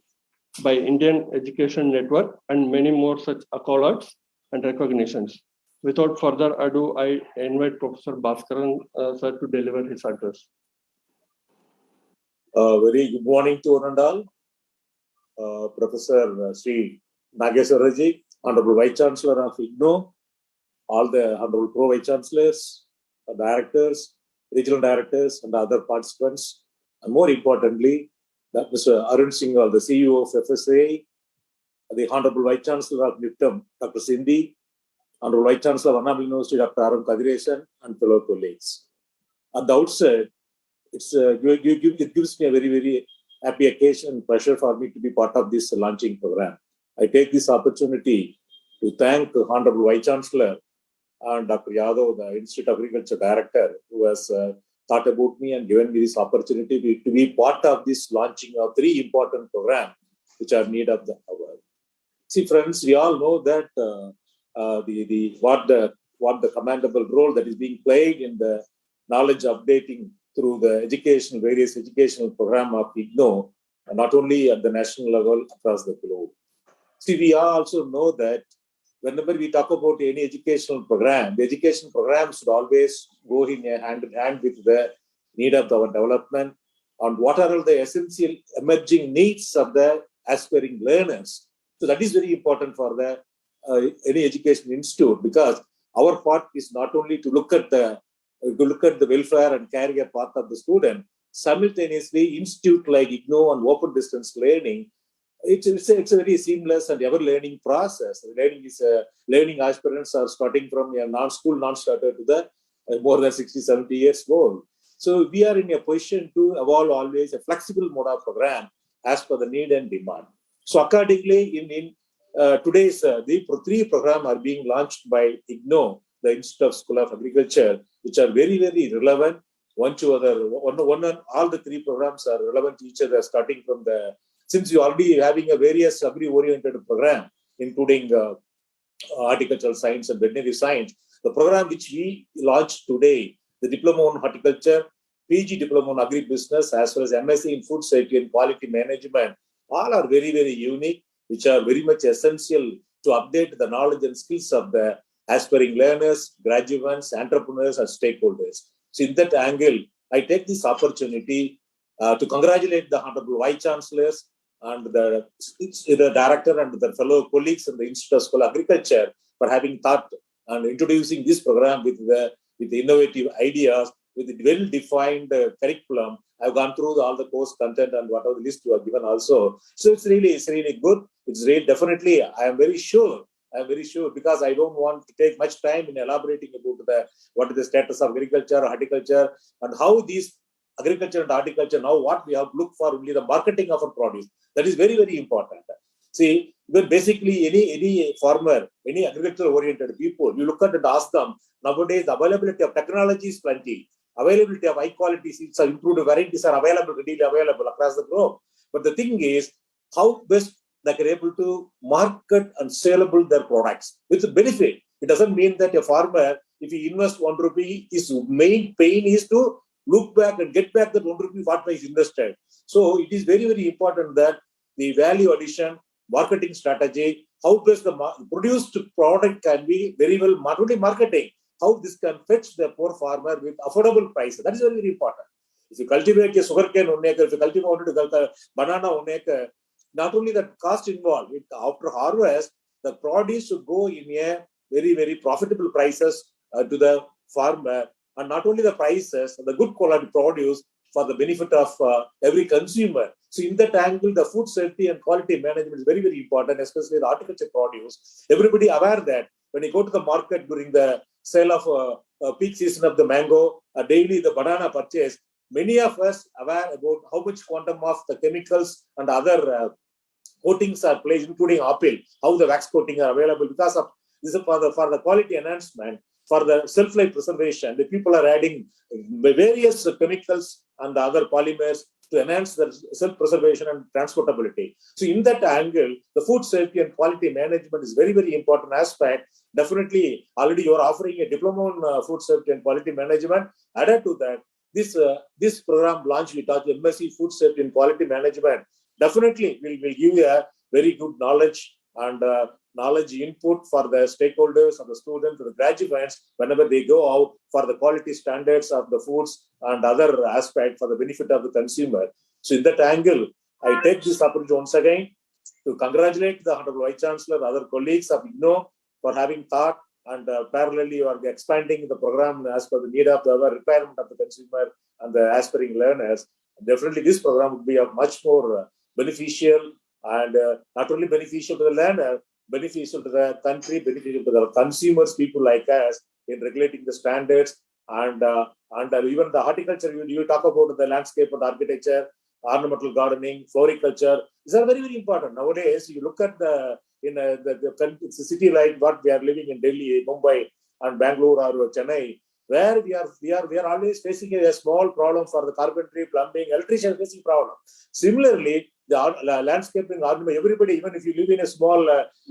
by Indian Education Network, and many more such accolades and recognitions. Without further ado, I invite Professor Bhaskaran sir to deliver his address. Very good morning to one and all. Professor Sri Nageswaraji, Honorable Vice Chancellor of IGNOU, all the Honorable Pro Vice Chancellors, Directors, Regional Directors, and other participants, and more importantly, that Mr. Arun Singhal, the CEO of FSA, the Honorable Vice Chancellor of NIPTEM, Dr. Sindhi, Honorable Vice Chancellor of Annamala University, Dr. Arun Kadiresan, and fellow colleagues. At the outset, it gives me a very, very happy occasion and pleasure for me to be part of this launching program. I take this opportunity to thank Honorable Vice Chancellor and Dr. Yadav, the Institute of Agriculture Director, who has thought about me and given me this opportunity to be part of this launching of 3 important programs which are need of the hour. See, friends, we all know that what the commendable role that is being played in the knowledge updating through the various educational program of IGNOU, not only at the national level, across the globe. See, we also know that whenever we talk about any educational program, the education program should always go in hand with the need of our development and what are all the essential emerging needs of the aspiring learners. So that is very important for the any education institute, because our part is not only to look at the welfare and career path of the student. Simultaneously, institute like IGNOU and open distance learning, it's a very seamless and ever learning process. Learning aspirants are starting from a non-starter to the more than 60, 70 years old. So we are in a position to evolve always a flexible mode of program as per the need and demand. So accordingly, in today's the 3 programs are being launched by IGNOU, the Institute of School of Agriculture, which are very, very relevant one to other. All the 3 programs are relevant to each other, starting from since you already having a various agri-oriented program, including horticultural science and veterinary science. The program which we launched today, the Diploma on Horticulture, PG Diploma on Agribusiness, as well as MSc in Food Safety and Quality Management, all are very, very unique, which are very much essential to update the knowledge and skills of the aspiring learners, graduates, entrepreneurs, and stakeholders. So in that angle, I take this opportunity to congratulate the Honorable Vice Chancellors and the Director and the fellow colleagues in the Institute of School of Agriculture for having thought and introducing this program with innovative ideas, with a well-defined curriculum. I've gone through all the course content and whatever the list you have given also. So it's really good. It's really definitely, I am very sure, because I don't want to take much time in elaborating about what is the status of agriculture, horticulture, and how these agriculture and horticulture, now what we have to look for only the marketing of our produce. That is very, very important. See, when basically any farmer, any agriculture-oriented people, you look at and ask them, nowadays the availability of technology is plenty. Availability of high quality seeds are improved, varieties are readily available across the globe. But the thing is, how best they are able to market and saleable their products with the benefit. It doesn't mean that a farmer, if he invests 1 rupee, his main pain is to look back and get back that 1 rupee what is invested. So it is very, very important that the value addition, marketing strategy, how best the produced product can be very well, not only marketing, how this can fetch the poor farmer with affordable prices. That is very, very important. If you cultivate a sugarcane 1 acre, if you cultivate banana 1 acre, not only the cost involved, after harvest, the produce should go in a very, very profitable prices to the farmer, and not only the prices, the good quality produce for the benefit of every consumer. So in that angle, the food safety and quality management is very, very important, especially the horticulture produce. Everybody aware that when you go to the market during the sale of peak season of the mango, daily the banana purchase, many of us aware about how much quantum of the chemicals and other coatings are placed, including apple, how the wax coating are available because of this is for the quality enhancement, for the self-life preservation. The people are adding various chemicals and other polymers to enhance the self-preservation and transportability. So in that angle, the food safety and quality management is very, very important aspect. Definitely, already you are offering a diploma on food safety and quality management. Added to that, this program launch we taught M.Sc Food Safety and Quality Management definitely will give you a very good knowledge and knowledge input for the stakeholders and the students and the graduates whenever they go out for the quality standards of the foods and other aspects for the benefit of the consumer. So in that angle, I take this opportunity once again to congratulate the Honorable Vice Chancellor, other colleagues of IGNOU for having thought, and parallelly you are expanding the program as per the need of the requirement of the consumer and the aspiring learners. Definitely this program would be a much more beneficial, and not only beneficial to the learner, beneficial to the country, beneficial to the consumers, people like us, in regulating the standards and even the horticulture. You talk about the landscape and architecture. ornamental gardening, floriculture. These are very, very important. Nowadays, you look at it's a city like what we are living in Delhi, Mumbai, and Bangalore or Chennai, where we are always facing a small problem for the carpentry, plumbing, electrician facing problem. Similarly, the landscaping, everybody, even if you live in a small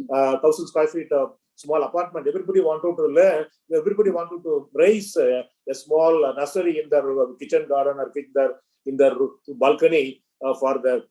1,000 square feet small apartment, everybody wanted to learn, everybody wanted to raise a small nursery in their kitchen garden or in their balcony for the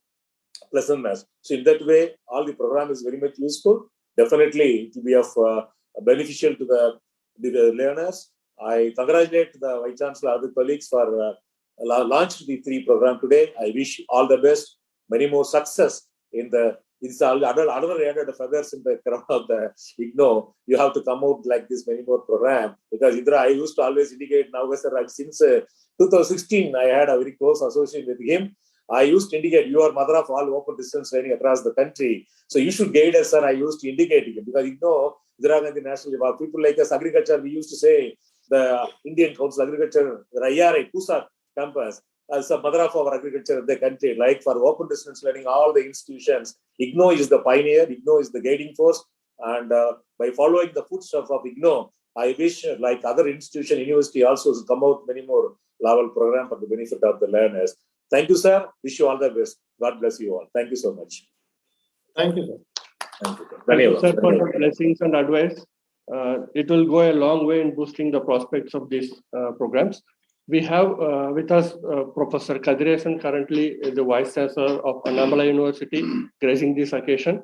pleasantness. So in that way, all the program is very much useful. Definitely, it will be of beneficial to the learners. I congratulate the Vice Chancellor, other colleagues for launching the 3 program today. I wish all the best, many more success in the. It's another added feathers in the crown of the IGNOU. You have to come out like this many more program, because Indira, I used to always indicate now, sir, since 2016, I had a very close association with him. I used to indicate you are mother of all open distance learning across the country. So you should guide us, sir. I used to indicate him because Indira Gandhi National people like us, agriculture, we used to say the Indian Council Agriculture, the IRA, Pusa campus, as a mother of our agriculture in the country, like for open distance learning, all the institutions, IGNOU is the pioneer, IGNOU is the guiding force. And by following the footsteps of IGNOU, I wish like other institution, university also to come out many more level program for the benefit of the learners. Thank you, sir. Wish you all the best. God bless you all. Thank you so much. Thank you, sir. Thank you, sir, for the blessings and advice. It will go a long way in boosting the prospects of these programs. We have with us Professor Kadiresan, currently the Vice Chancellor of Annamala University, gracing this occasion.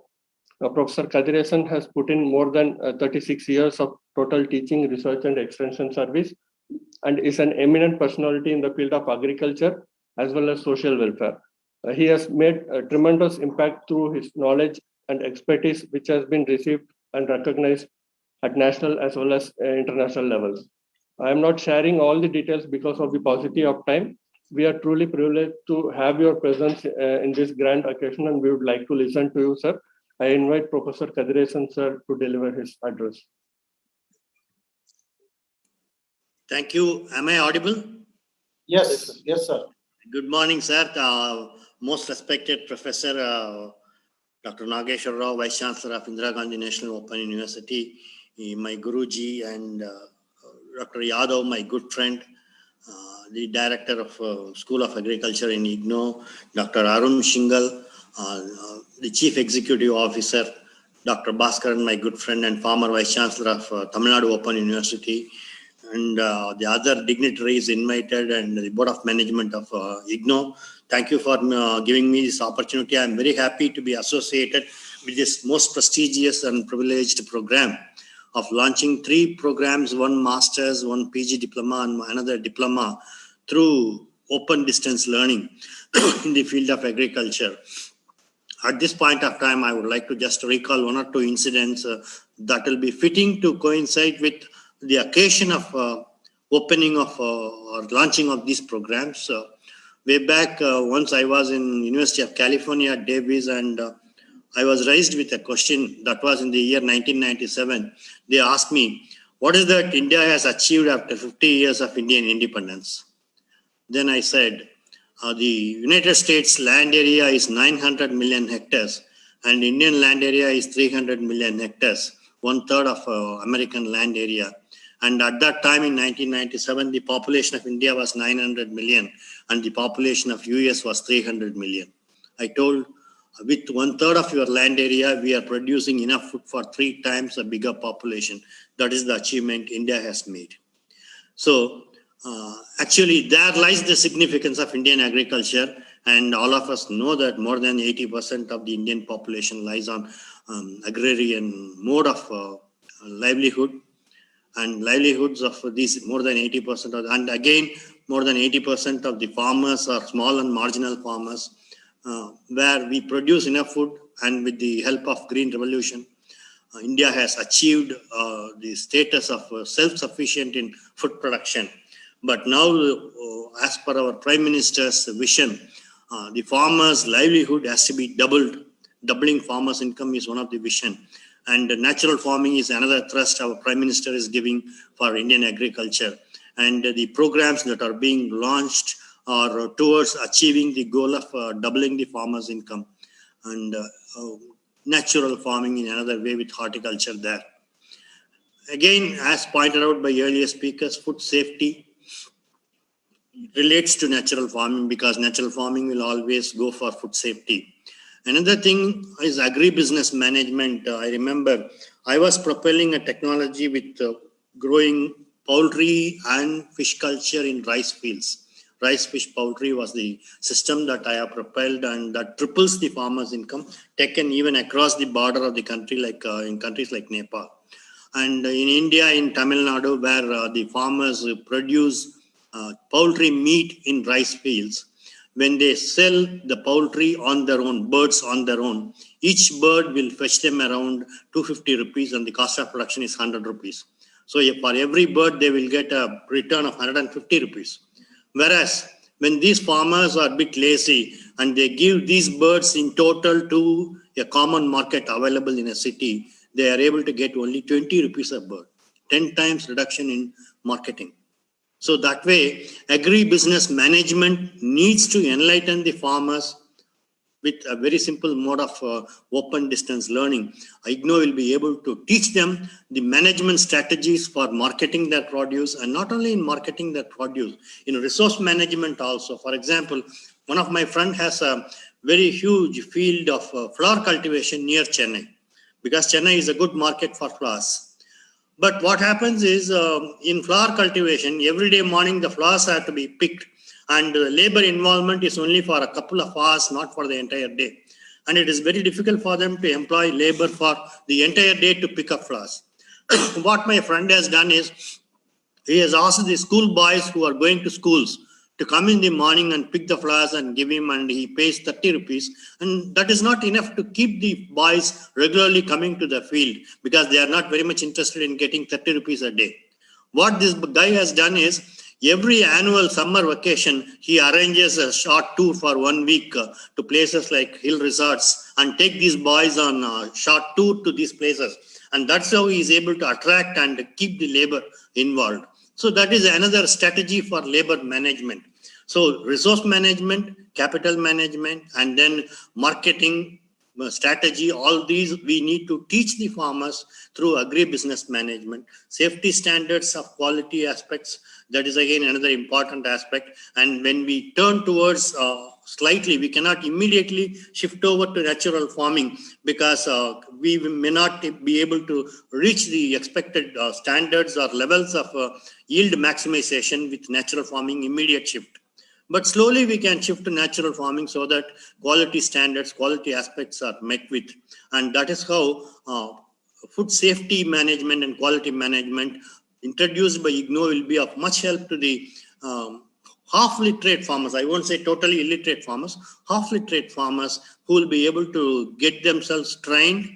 Professor Kadiresan has put in more than 36 years of total teaching, research, and extension service, and is an eminent personality in the field of agriculture as well as social welfare. He has made a tremendous impact through his knowledge and expertise, which has been received and recognized at national as well as international levels. I am not sharing all the details because of the paucity of time. We are truly privileged to have your presence in this grand occasion, and we would like to listen to you, sir. I invite Professor Kadiresan, sir, to deliver his address. Thank you. Am I audible? Yes, yes, sir. Good morning, sir. Most respected Professor Dr. Nageshwar Rao, Vice Chancellor of Indira Gandhi National Open University, my Guruji, and Dr. Yadav, my good friend, the Director of School of Agriculture in IGNOU, Dr. Arun Shingal, the Chief Executive Officer, Dr. Bhaskaran, my good friend and former Vice Chancellor of Tamil Nadu Open University, and the other dignitaries invited, and the Board of Management of IGNOU. Thank you for giving me this opportunity. I am very happy to be associated with this most prestigious and privileged program of launching 3 programs, 1 master's, 1 PG diploma, and another diploma through open distance learning in the field of agriculture. At this point of time, I would like to just recall 1 or 2 incidents that will be fitting to coincide with the occasion of opening of or launching of these programs. Way back, once I was in University of California at Davis, and I was raised with a question that was in the year 1997. They asked me, what is that India has achieved after 50 years of Indian independence? Then I said, the United States land area is 900 million hectares and Indian land area is 300 million hectares, 1/3 of American land area. And at that time in 1997, the population of India was 900 million and the population of US was 300 million. I told, with 1/3 of your land area, we are producing enough food for 3 times a bigger population. That is the achievement India has made. So actually, there lies the significance of Indian agriculture. And all of us know that more than 80% of the Indian population lies on agrarian mode of livelihood. And livelihoods of these more than 80% of, and again, more than 80% of the farmers are small and marginal farmers, where we produce enough food, and with the help of Green Revolution, India has achieved the status of self-sufficient in food production. But now, as per our Prime Minister's vision, the farmers' livelihood has to be doubled. Doubling farmers' income is one of the vision. And natural farming is another thrust our Prime Minister is giving for Indian agriculture. And the programs that are being launched or towards achieving the goal of doubling the farmers' income, and natural farming in another way with horticulture there. Again, as pointed out by earlier speakers, food safety relates to natural farming because natural farming will always go for food safety. Another thing is agribusiness management. I remember I was propelling a technology with growing poultry and fish culture in rice fields. Rice, fish, poultry was the system that I have propelled, and that triples the farmers' income, taken even across the border of the country, like in countries like Nepal. And in India, in Tamil Nadu, where the farmers produce poultry meat in rice fields, when they sell the poultry on their own, birds on their own, each bird will fetch them around 250 rupees, and the cost of production is 100 rupees. So for every bird, they will get a return of 150 rupees. Whereas when these farmers are a bit lazy and they give these birds in total to a common market available in a city, they are able to get only 20 rupees a bird, 10 times reduction in marketing. So that way, agribusiness management needs to enlighten the farmers with a very simple mode of open distance learning. IGNOU will be able to teach them the management strategies for marketing their produce, and not only in marketing their produce, in resource management also. For example, one of my friends has a very huge field of flower cultivation near Chennai, because Chennai is a good market for flowers. But what happens is in flower cultivation, every day morning the flowers have to be picked, and labor involvement is only for a couple of hours, not for the entire day. And it is very difficult for them to employ labor for the entire day to pick up flowers. What my friend has done is, he has asked the school boys who are going to schools to come in the morning and pick the flowers and give him, and he pays 30 rupees. And that is not enough to keep the boys regularly coming to the field, because they are not very much interested in getting 30 rupees a day. What this guy has done is, every annual summer vacation, he arranges a short tour for 1 week to places like hill resorts, and take these boys on a short tour to these places. And that's how he is able to attract and keep the labor involved. So that is another strategy for labor management. So resource management, capital management, and then marketing strategy, all these we need to teach the farmers through agribusiness management. Safety standards of quality aspects, that is again another important aspect. And when we turn towards slightly, we cannot immediately shift over to natural farming, because we may not be able to reach the expected standards or levels of yield maximization with natural farming immediate shift. But slowly we can shift to natural farming so that quality standards, quality aspects are met with. And that is how food safety management and quality management introduced by IGNOU will be of much help to the half literate farmers. I won't say totally illiterate farmers, half literate farmers, who will be able to get themselves trained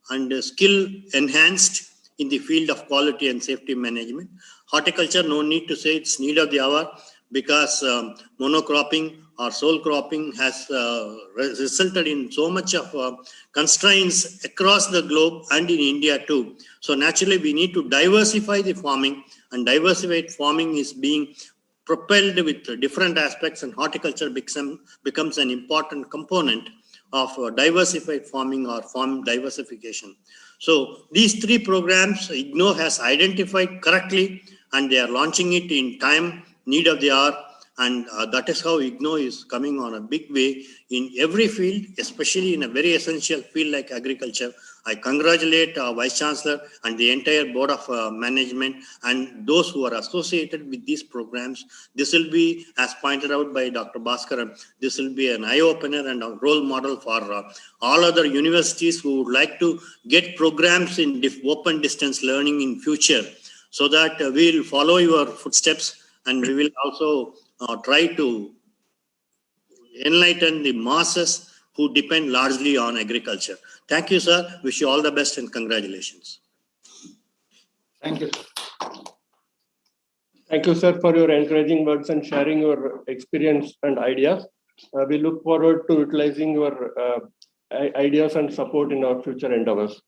and skill enhanced in the field of quality and safety management. Horticulture, no need to say, it's need of the hour, because monocropping or sole cropping has resulted in so much of constraints across the globe and in India too. So naturally we need to diversify the farming, and diversified farming is being propelled with different aspects, and horticulture becomes an important component of diversified farming or farm diversification. So these three programs IGNOU has identified correctly, and they are launching it in time, need of the hour. And that is how IGNOU is coming on a big way in every field, especially in a very essential field like agriculture. I congratulate Vice Chancellor and the entire Board of Management and those who are associated with these programs. This will be, as pointed out by Dr. Bhaskaran, this will be an eye-opener and a role model for all other universities who would like to get programs in open distance learning in future, so that we will follow your footsteps, and we will also try to enlighten the masses who depend largely on agriculture. Thank you, sir. Wish you all the best and congratulations. Thank you. Thank you, sir, for your encouraging words and sharing your experience and ideas. We look forward to utilizing your ideas and support in our future endeavors.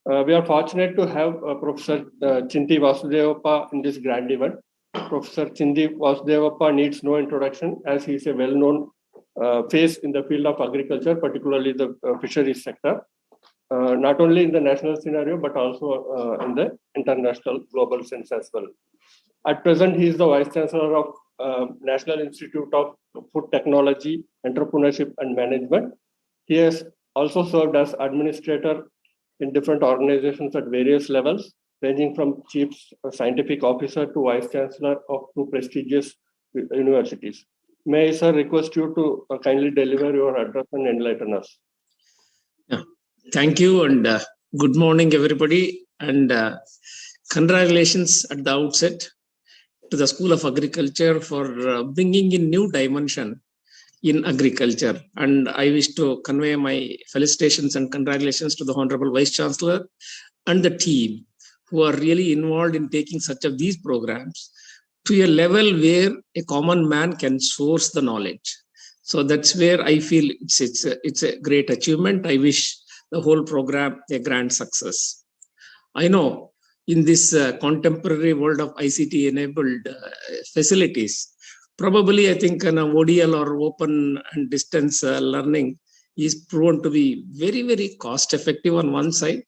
We are fortunate to have Professor Chinti Vasudevappa in this grand event. Professor Chindi Vasudevappa needs no introduction, as he is a well-known face in the field of agriculture, particularly the fisheries sector, not only in the national scenario, but also in the international global sense as well. At present, he is the Vice Chancellor of National Institute of Food Technology, Entrepreneurship and Management. He has also served as administrator in different organizations at various levels, ranging from Chief Scientific Officer to Vice Chancellor of two prestigious universities. May I, sir, request you to kindly deliver your address and enlighten us. Yeah. Thank you and good morning, everybody. And congratulations at the outset to the School of Agriculture for bringing in new dimension in agriculture. And I wish to convey my felicitations and congratulations to the Honorable Vice Chancellor and the team who are really involved in taking such of these programs to a level where a common man can source the knowledge. So that's where I feel it's a great achievement. I wish the whole program a grand success. I know in this contemporary world of ICT enabled facilities, probably I think an ODL or open and distance learning is proven to be very, very cost effective on one side,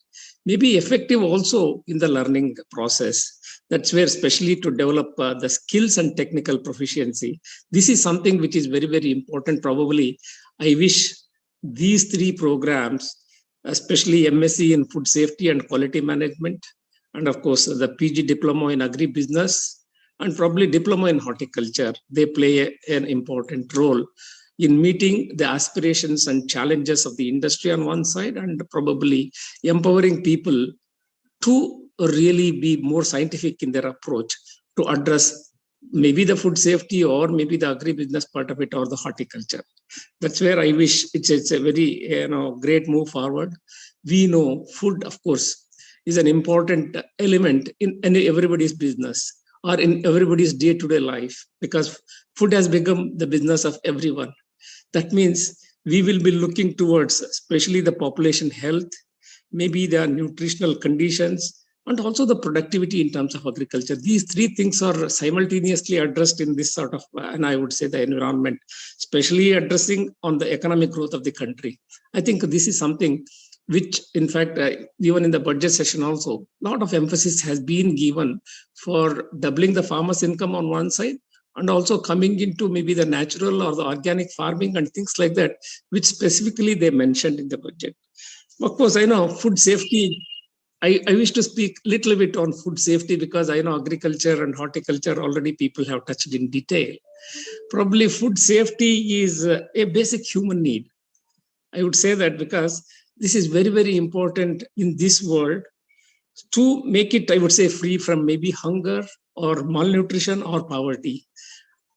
maybe effective also in the learning process. That's where, especially to develop the skills and technical proficiency, this is something which is very, very important. Probably, I wish these three programs, especially MSc in Food Safety and Quality Management, and of course, the PG Diploma in Agribusiness, and probably Diploma in Horticulture, they play an important role in meeting the aspirations and challenges of the industry on one side, and probably empowering people to really be more scientific in their approach to address maybe the food safety or maybe the agribusiness part of it or the horticulture. That's where I wish it's a very great move forward. We know food, of course, is an important element in everybody's business or in everybody's day-to-day life, because food has become the business of everyone. That means we will be looking towards especially the population health, maybe the nutritional conditions, and also the productivity in terms of agriculture. These three things are simultaneously addressed in this sort of, and I would say the environment, especially addressing on the economic growth of the country. I think this is something which, in fact, even in the budget session also, a lot of emphasis has been given for doubling the farmers' income on one side, and also coming into maybe the natural or the organic farming and things like that, which specifically they mentioned in the budget. Of course, I know food safety. I wish to speak a little bit on food safety because I know agriculture and horticulture already people have touched in detail. Probably food safety is a basic human need. I would say that because this is very, very important in this world to make it, I would say, free from maybe hunger or malnutrition or poverty.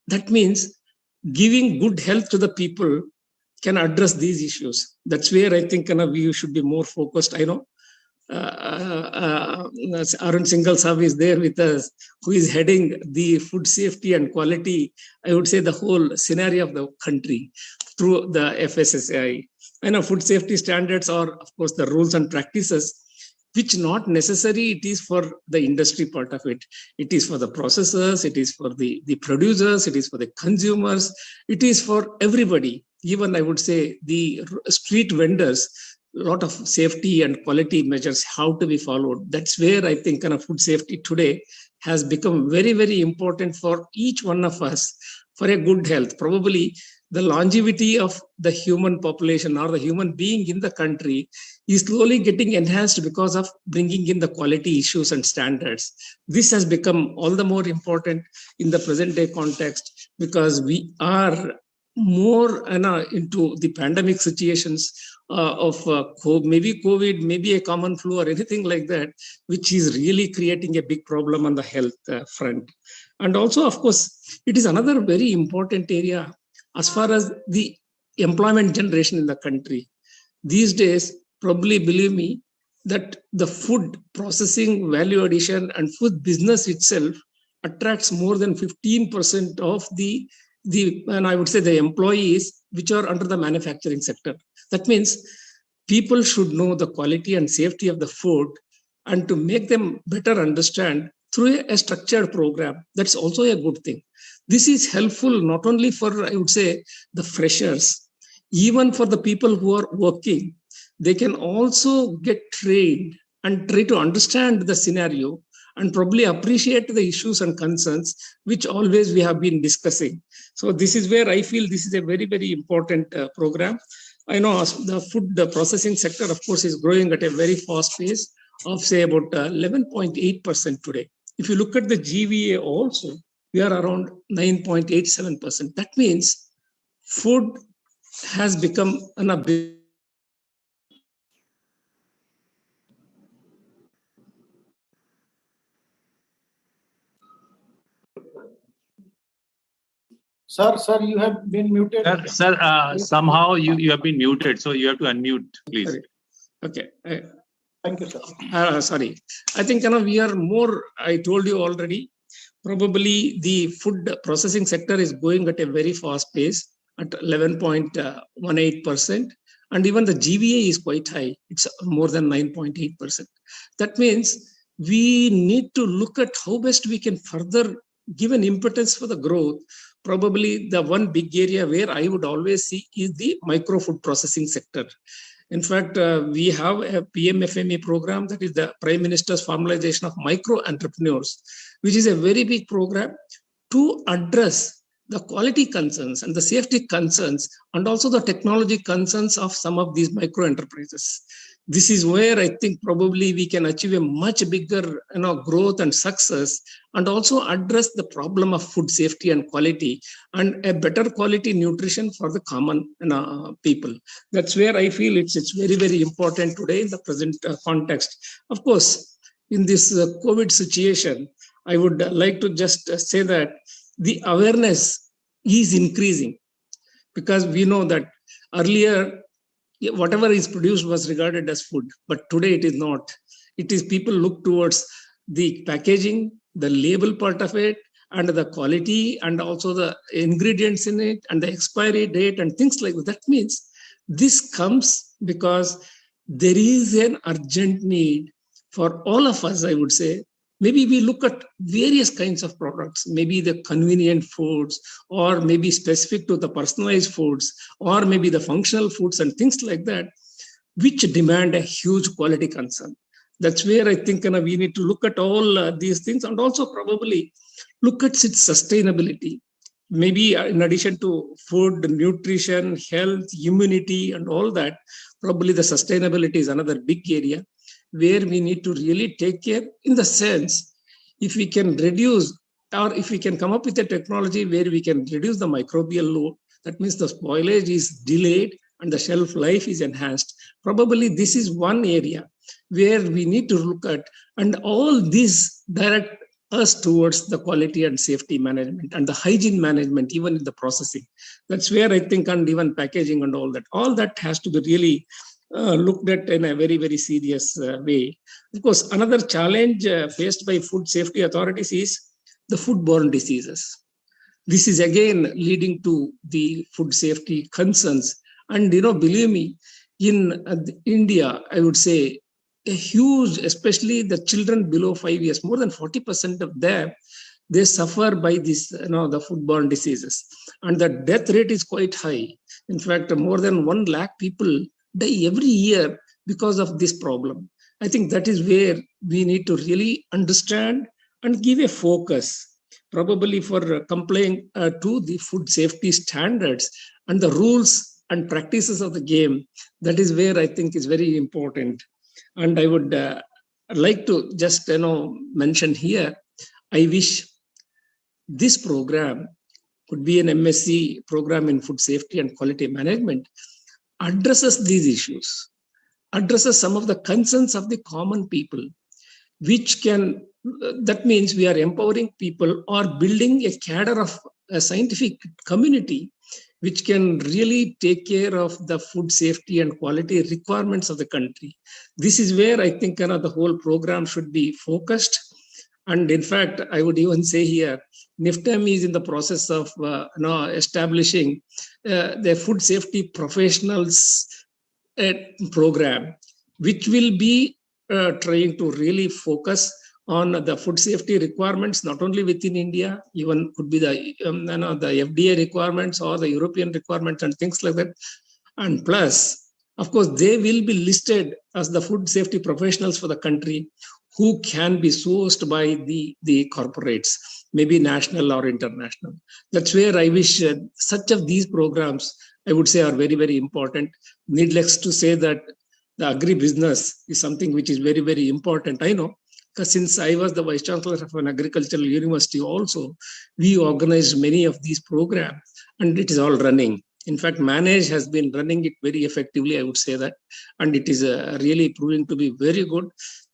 That means giving good health to the people can address these issues. That's where I think we should be more focused. I know Arun Singhal Sahab is there with us, who is heading the food safety and quality, I would say the whole scenario of the country through the FSSAI. I know food safety standards are, of course, the rules and practices, which not necessary it is for the industry part of it. It is for the processors, it is for the producers, it is for the consumers, it is for everybody. Even I would say the street vendors, a lot of safety and quality measures have to be followed. That's where I think food safety today has become very, very important for each one of us for a good health. Probably the longevity of the human population or the human being in the country is slowly getting enhanced because of bringing in the quality issues and standards. This has become all the more important in the present day context because we are more into the pandemic situations of maybe COVID, maybe a common flu or anything like that, which is really creating a big problem on the health front. And also, of course, it is another very important area as far as the employment generation in the country. These days, probably believe me, that the food processing, value addition and food business itself attracts more than 15% of and I would say the employees which are under the manufacturing sector. That means people should know the quality and safety of the food, and to make them better understand through a structured program. That's also a good thing. This is helpful not only for, I would say, the freshers, even for the people who are working. They can also get trained and try to understand the scenario and probably appreciate the issues and concerns which always we have been discussing. So this is where I feel this is a very, very important program. I know the food processing sector, of course, is growing at a very fast pace of say about 11.8% today. If you look at the GVA also, we are around 9.87%. That means food has become a big. Sir, you have been muted. Sir, somehow you have been muted, so you have to unmute, please. Sorry. Okay. Thank you, sir. Sorry. I think we are more, I told you already, probably the food processing sector is going at a very fast pace at 11.18%. And even the GVA is quite high. It's more than 9.8%. That means we need to look at how best we can further give an impetus for the growth. Probably the one big area where I would always see is the micro food processing sector. In fact, we have a PMFME program, that is the Prime Minister's formalization of micro entrepreneurs, which is a very big program to address the quality concerns and the safety concerns and also the technology concerns of some of these micro enterprises. This is where I think probably we can achieve a much bigger growth and success, and also address the problem of food safety and quality and a better quality nutrition for the common people. That's where I feel it's very, very important today in the present context. Of course, in this COVID situation, I would like to just say that the awareness is increasing, because we know that earlier whatever is produced was regarded as food, but today it is not. It is people look towards the packaging, the label part of it, and the quality, and also the ingredients in it, and the expiry date, and things like that. That means this comes because there is an urgent need for all of us, I would say. Maybe we look at various kinds of products, maybe the convenient foods, or maybe specific to the personalized foods, or maybe the functional foods and things like that, which demand a huge quality concern. That's where I think we need to look at all these things, and also probably look at its sustainability. Maybe in addition to food, nutrition, health, immunity, and all that, probably the sustainability is another big area where we need to really take care, in the sense, if we can reduce, or if we can come up with a technology where we can reduce the microbial load, that means the spoilage is delayed and the shelf life is enhanced. Probably this is one area where we need to look at, and all these direct us towards the quality and safety management and the hygiene management, even in the processing. That's where I think, and even packaging and all that has to be really looked at in a very, very serious way. Of course, another challenge faced by food safety authorities is the foodborne diseases. This is again leading to the food safety concerns. And, believe me, in India, I would say a huge, especially the children below 5 years, more than 40% of them, they suffer by this, the foodborne diseases. And the death rate is quite high. In fact, more than 1 lakh people die every year because of this problem. I think that is where we need to really understand and give a focus, probably for complying to the food safety standards and the rules and practices of the game. That is where I think is very important. And I would like to just mention here, I wish this program could be an MSc program in food safety and quality management, addresses these issues, addresses some of the concerns of the common people, which can, that means we are empowering people or building a cadre of a scientific community which can really take care of the food safety and quality requirements of the country. This is where I think the whole program should be focused. And in fact, I would even say here, NIFTEM is in the process of establishing the food safety professionals program, which will be trying to really focus on the food safety requirements, not only within India, even could be the FDA requirements or the European requirements and things like that. And plus, of course, they will be listed as the food safety professionals for the country who can be sourced by the corporates, maybe national or international. That's where I wish such of these programs, I would say, are very, very important. Needless to say that the agri-business is something which is very, very important. I know, because since I was the Vice Chancellor of an agricultural university also, we organized many of these programs and it is all running. In fact, Manage has been running it very effectively, I would say that. And it is really proving to be very good.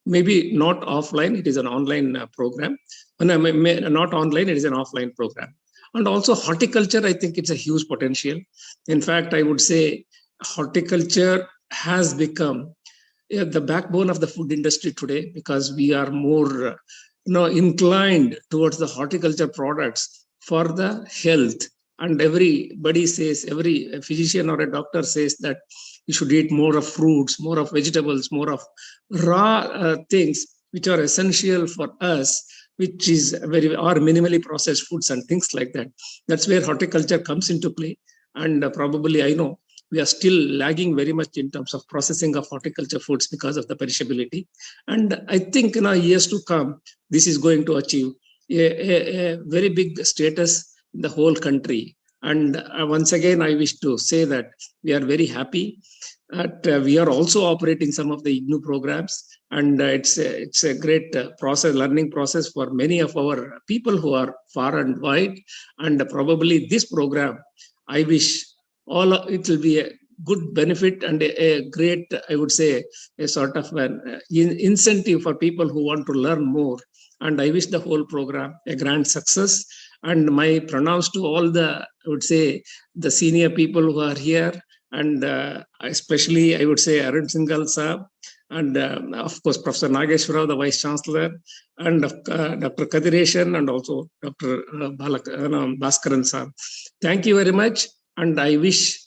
Maybe not offline, it is an online program. Not online, it is an offline program. And also horticulture, I think it's a huge potential. In fact, I would say horticulture has become the backbone of the food industry today, because we are more inclined towards the horticulture products for the health. And everybody says, every physician or a doctor says that you should eat more of fruits, more of vegetables, more of raw things which are essential for us, which is are minimally processed foods and things like that. That's where horticulture comes into play. And probably, I know, we are still lagging very much in terms of processing of horticulture foods because of the perishability. And I think in years to come, this is going to achieve a very big status in the whole country. And once again, I wish to say that we are very happy that we are also operating some of the IGNOU programs. And it's a great learning process for many of our people who are far and wide. And probably this program, I wish it will be a good benefit and a great, I would say, a sort of an incentive for people who want to learn more. And I wish the whole program a grand success. And my pronouns to all the, I would say, the senior people who are here, and especially, I would say, Arun Singhal sir, and of course, Professor Nageshwar Rao, the Vice Chancellor, and Dr. Kadireshan, and also Dr. Bhaskaran sir. Thank you very much. And I wish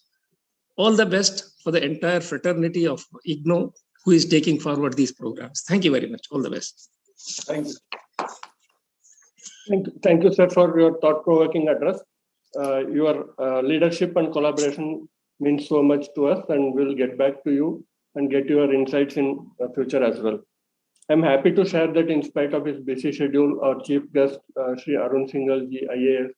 all the best for the entire fraternity of IGNOU who is taking forward these programs. Thank you very much. All the best. Thank you. Thank you, sir, for your thought-provoking address. Your leadership and collaboration means so much to us, and we'll get back to you and get your insights in the future as well. I'm happy to share that in spite of his busy schedule, our chief guest, Shri Arun Singhal ji, IAS,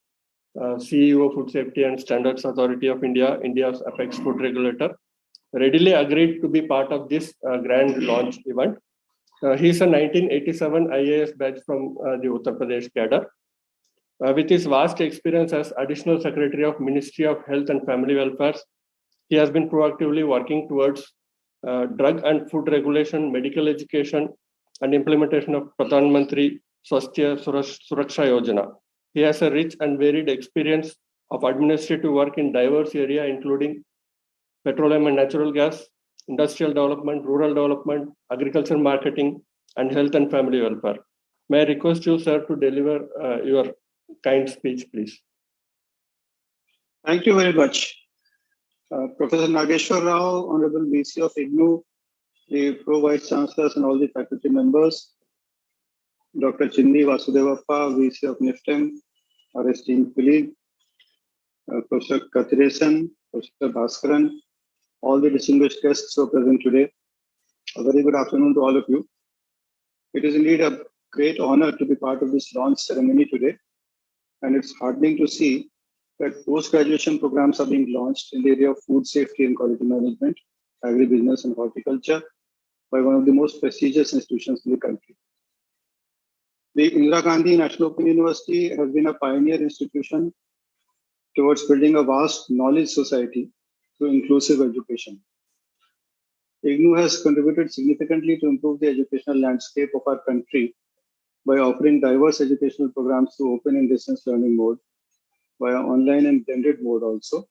CEO, Food Safety and Standards Authority of India, India's apex food regulator, readily agreed to be part of this grand launch event. He's a 1987 IAS batch from the Uttar Pradesh cadre. With his vast experience as Additional Secretary of Ministry of Health and Family Welfare, he has been proactively working towards drug and food regulation, medical education, and implementation of Pradhan Mantri Swasthya Suraksha Yojana. He has a rich and varied experience of administrative work in diverse areas, including petroleum and natural gas, industrial development, rural development, agriculture marketing, and health and family welfare. May I request you, sir, to deliver your kind speech, please. Thank you very much. Professor Nageshwar Rao, Honorable VC of IGNOU, the Pro Vice Chancellors and all the faculty members, Dr. Chindi Vasudevappa, VC of NIFTEM, our esteemed colleague, Professor Katiresan, Professor Bhaskaran, all the distinguished guests who are present today. A very good afternoon to all of you. It is indeed a great honor to be part of this launch ceremony today. And it's heartening to see that post-graduation programs are being launched in the area of food safety and quality management, agribusiness and horticulture by one of the most prestigious institutions in the country. The Indira Gandhi National Open University has been a pioneer institution towards building a vast knowledge society through inclusive education. IGNOU has contributed significantly to improve the educational landscape of our country by offering diverse educational programs through open and distance learning mode, via online and blended mode also,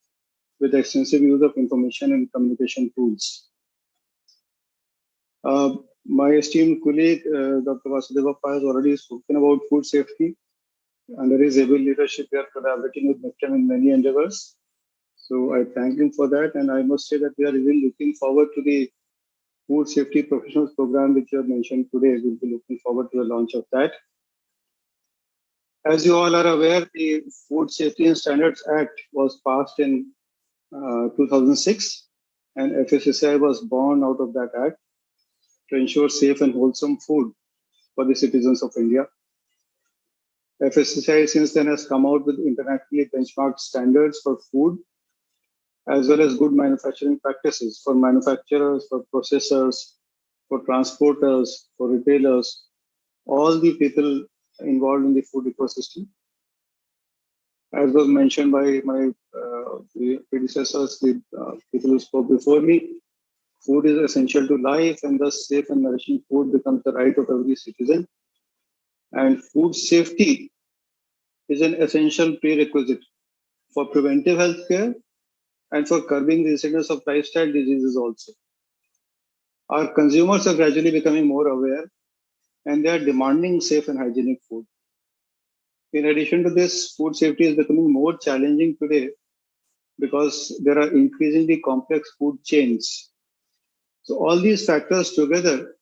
with extensive use of information and communication tools. My esteemed colleague, Dr. Vasudevappa, has already spoken about food safety. Under his able leadership, we are collaborating with NIFTEM in many endeavors. So I thank him for that. And I must say that we are really looking forward to the Food Safety Professionals Program, which you have mentioned today. We'll be looking forward to the launch of that. As you all are aware, the Food Safety and Standards Act was passed in 2006, and FSSAI was born out of that act to ensure safe and wholesome food for the citizens of India. FSSAI since then has come out with internationally benchmarked standards for food, as well as good manufacturing practices for manufacturers, for processors, for transporters, for retailers, all the people involved in the food ecosystem. As was mentioned by my the predecessors, the people who spoke before me, food is essential to life, and thus safe and nourishing food becomes the right of every citizen. And food safety is an essential prerequisite for preventive healthcare and for curbing the incidence of lifestyle diseases also. Our consumers are gradually becoming more aware, and they are demanding safe and hygienic food. In addition to this, food safety is becoming more challenging today because there are increasingly complex food chains. So all these factors together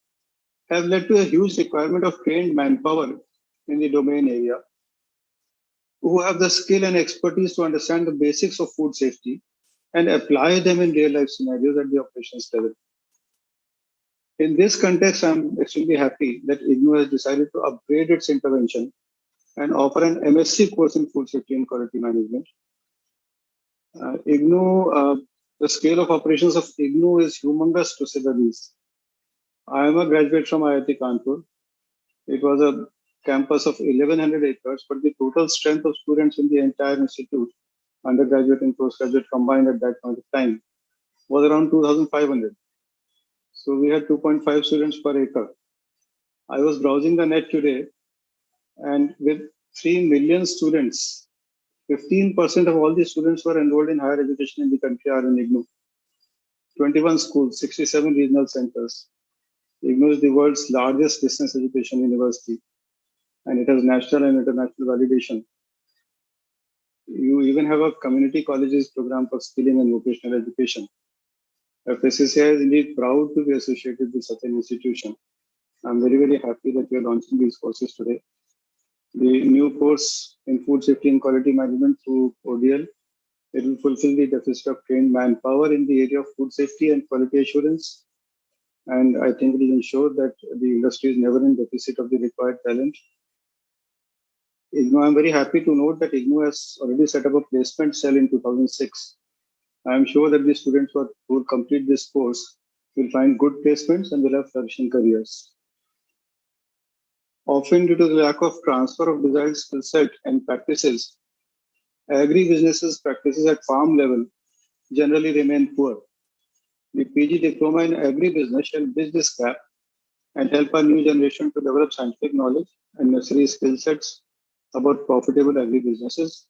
have led to a huge requirement of trained manpower in the domain area who have the skill and expertise to understand the basics of food safety and apply them in real life scenarios at the operations level. In this context, I'm extremely happy that IGNOU has decided to upgrade its intervention and offer an MSc course in food safety and quality management. IGNOU, the scale of operations of IGNOU is humongous to say the least. I am a graduate from IIT Kanpur. It was a campus of 1100 acres, but the total strength of students in the entire institute, undergraduate and postgraduate combined at that point of time, was around 2,500. So we had 2.5 students per acre. I was browsing the net today, and with 3 million students, 15% of all the students who are enrolled in higher education in the country are in IGNOU. 21 schools, 67 regional centers. IGNOU is the world's largest distance education university, and it has national and international validation. You even have a community colleges program for skilling and vocational education. FSSAI is indeed proud to be associated with such an institution. I'm very, very happy that we are launching these courses today. The new course in food safety and quality management through ODL, it will fulfill the deficit of trained manpower in the area of food safety and quality assurance. And I think it will ensure that the industry is never in deficit of the required talent. IGNOU, I'm very happy to note that IGNOU has already set up a placement cell in 2006. I'm sure that the students who will complete this course will find good placements and will have flourishing careers. Often due to the lack of transfer of desired skill set and practices, agri-businesses practices at farm level generally remain poor. The PG diploma in agri-business shall bridge this gap and help our new generation to develop scientific knowledge and necessary skill sets about profitable agri-businesses.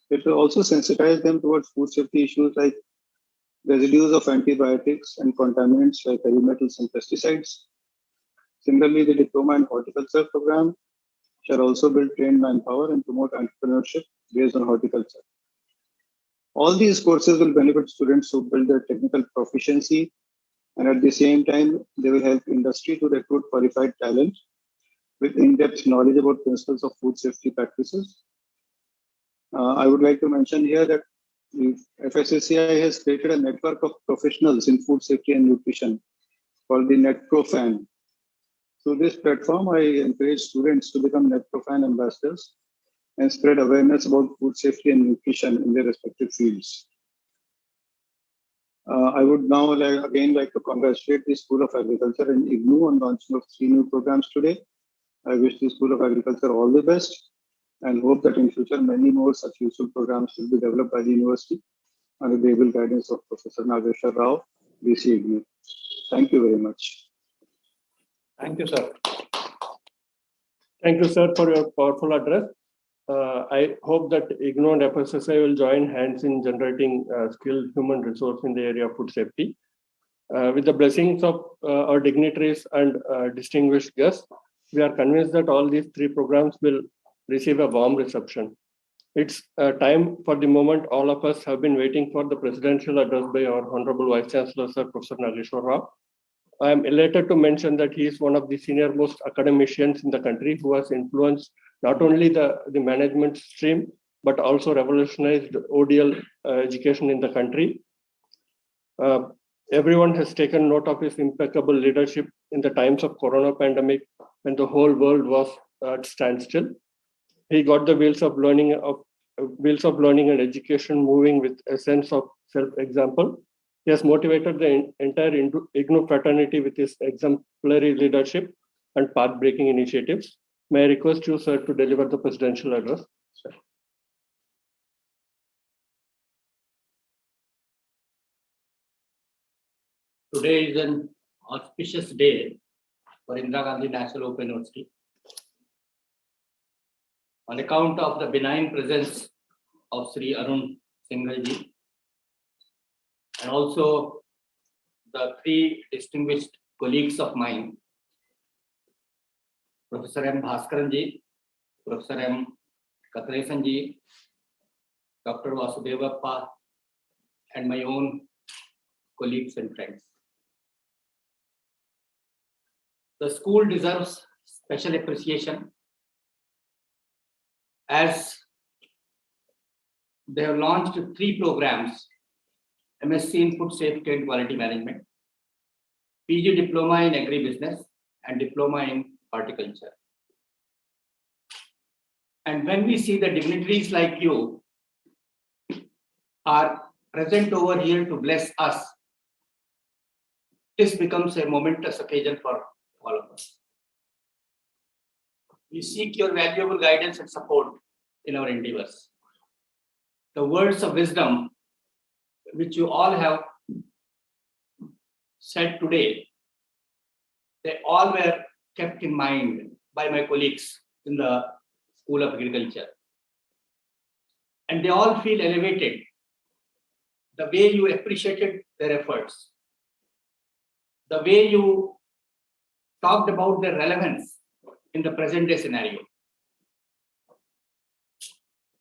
It will also sensitize them towards food safety issues like residues of antibiotics and contaminants like heavy metals and pesticides. Similarly, the Diploma in Horticulture program shall also build trained manpower and promote entrepreneurship based on horticulture. All these courses will benefit students who build their technical proficiency, and at the same time, they will help industry to recruit qualified talent with in-depth knowledge about principles of food safety practices. I would like to mention here that the FSSAI has created a network of professionals in food safety and nutrition called the NetProFan. Through this platform, I encourage students to become NetProFan ambassadors and spread awareness about food safety and nutrition in their respective fields. I would now again like to congratulate the School of Agriculture and IGNOU on launching of 3 new programs today. I wish the School of Agriculture all the best and hope that in future many more such useful programs will be developed by the university under the able guidance of Professor Nageshwar Rao, BC IGNOU. Thank you very much. Thank you, sir. Thank you, sir, for your powerful address. I hope that IGNOU and FSSAI will join hands in generating skilled human resource in the area of food safety. With the blessings of our dignitaries and distinguished guests, we are convinced that all these 3 programs will receive a warm reception. It's time for the moment all of us have been waiting for, the presidential address by our Honorable Vice Chancellor, Sir Professor Nageshwar Rao. I am elated to mention that he is one of the senior most academicians in the country who has influenced not only the management stream, but also revolutionized ODL education in the country. Everyone has taken note of his impeccable leadership in the times of Corona pandemic when the whole world was at standstill. He got the wheels of learning and education moving with a sense of self-example. He has motivated the entire IGNOU fraternity with his exemplary leadership and path-breaking initiatives. May I request you, sir, to deliver the presidential address? Sir. Today is an auspicious day for Indira Gandhi National Open University. On account of the benign presence of Sri Arun Singhal-ji, and also the three distinguished colleagues of mine, Professor M. Bhaskaran-ji, Professor M. Katresan-ji, Dr. Vasudevappa, and my own colleagues and friends. The school deserves special appreciation as they have launched 3 programs: M.Sc in Food Safety and Quality Management, PG Diploma in Agribusiness, and Diploma in Horticulture. And when we see the dignitaries like you are present over here to bless us, this becomes a momentous occasion for all of us. We seek your valuable guidance and support in our endeavors. The words of wisdom which you all have said today, they all were kept in mind by my colleagues in the School of Agriculture. And they all feel elevated the way you appreciated their efforts, the way you talked about their relevance in the present day scenario.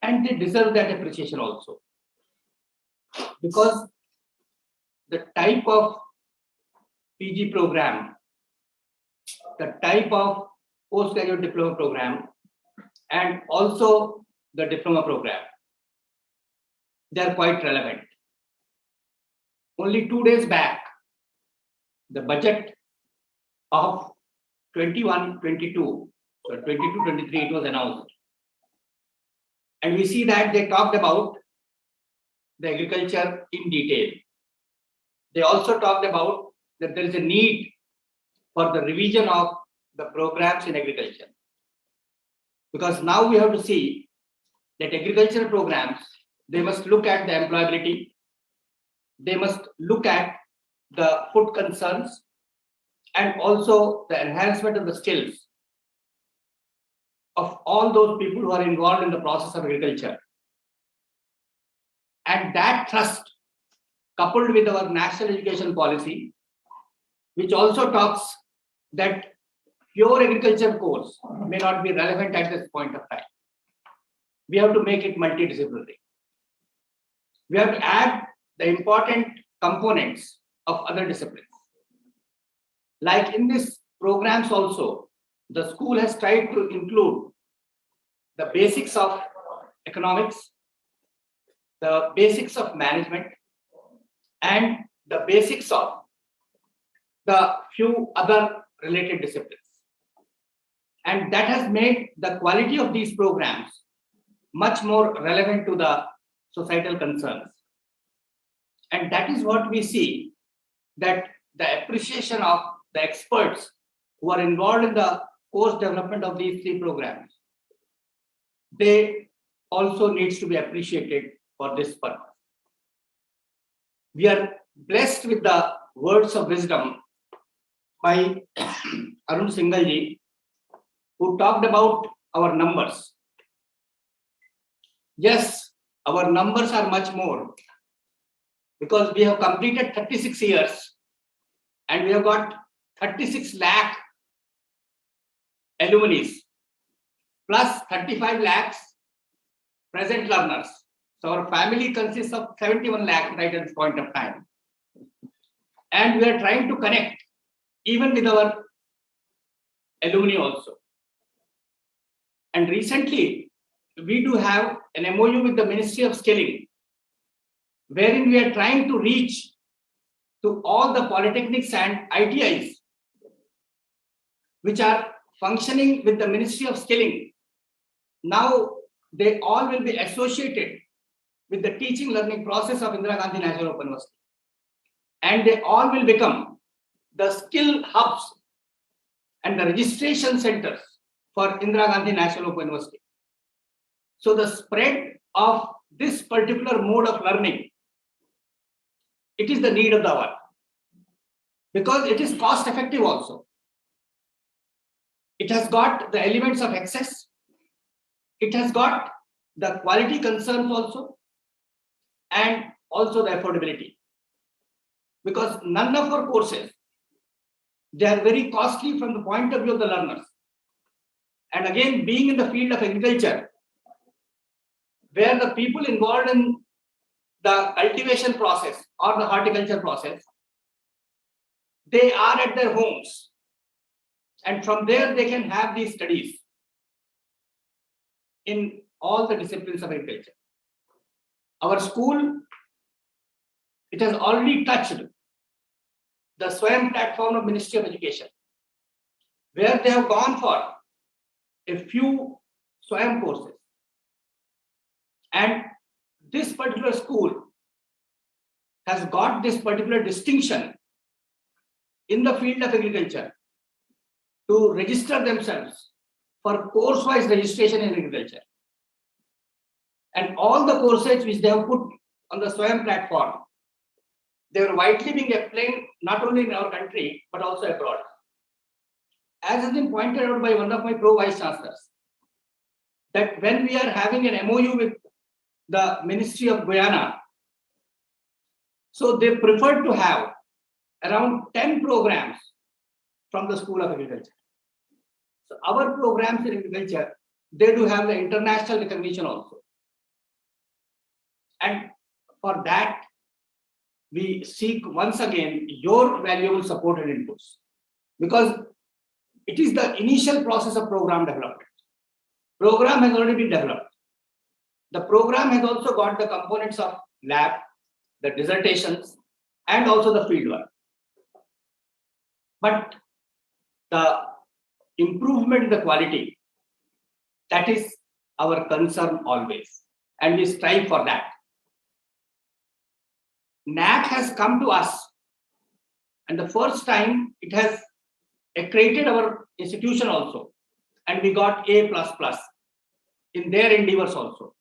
And they deserve that appreciation also. Because the type of PG program, the type of postgraduate diploma program, and also the diploma program, they are quite relevant. Only 2 days back, the budget of 21-22, so 22-23 it was announced. And we see that they talked about the agriculture in detail. They also talked about that there is a need for the revision of the programs in agriculture. Because now we have to see that agricultural programs, they must look at the employability, they must look at the food concerns, and also the enhancement of the skills of all those people who are involved in the process of agriculture. And that thrust, coupled with our national education policy, which also talks that pure agriculture course may not be relevant at this point of time. We have to make it multidisciplinary. We have to add the important components of other disciplines. Like in these programs also, the school has tried to include the basics of economics, the basics of management, and the basics of the few other related disciplines. And that has made the quality of these programs much more relevant to the societal concerns. And that is what we see, that the appreciation of the experts who are involved in the course development of these 3 programs, they also needs to be appreciated for this purpose. We are blessed with the words of wisdom by Arun Singhal-ji, who talked about our numbers. Yes, our numbers are much more because we have completed 36 years and we have got 36 lakh alumni plus 35 lakhs present learners. So our family consists of 71 lakhs right at this point of time. And we are trying to connect even with our alumni also. And recently, we do have an MOU with the Ministry of Skilling, wherein we are trying to reach to all the polytechnics and ITIs, which are functioning with the Ministry of Skilling. Now, they all will be associated with the teaching learning process of Indira Gandhi National Open University. And they all will become the skill hubs and the registration centers for Indira Gandhi National Open University. So the spread of this particular mode of learning, it is the need of the hour, because it is cost effective also. It has got the elements of access. It has got the quality concerns also, and also the affordability. Because none of our courses, they are very costly from the point of view of the learners. And again, being in the field of agriculture, where the people involved in the cultivation process or the horticulture process, they are at their homes. And from there, they can have these studies in all the disciplines of agriculture. Our school, it has already touched the SoA platform of Ministry of Education, where they have gone for a few SoA courses. And this particular school has got this particular distinction in the field of agriculture to register themselves for course-wise registration in agriculture. And all the courses which they have put on the SoA platform, they are widely being applied not only in our country, but also abroad. As has been pointed out by one of my pro-vice chancellors, that when we are having an MOU with the Ministry of Guyana, so they prefer to have around 10 programs from the School of Agriculture. So our programs in agriculture, they do have the international recognition also. And for that, we seek once again your valuable support and inputs, because it is the initial process of program development. Program has already been developed. The program has also got the components of lab, the dissertations, and also the field work. But the improvement in the quality, that is our concern always, and we strive for that. NAC has come to us, and the first time it has accredited our institution also, and we got A++ in their endeavors also.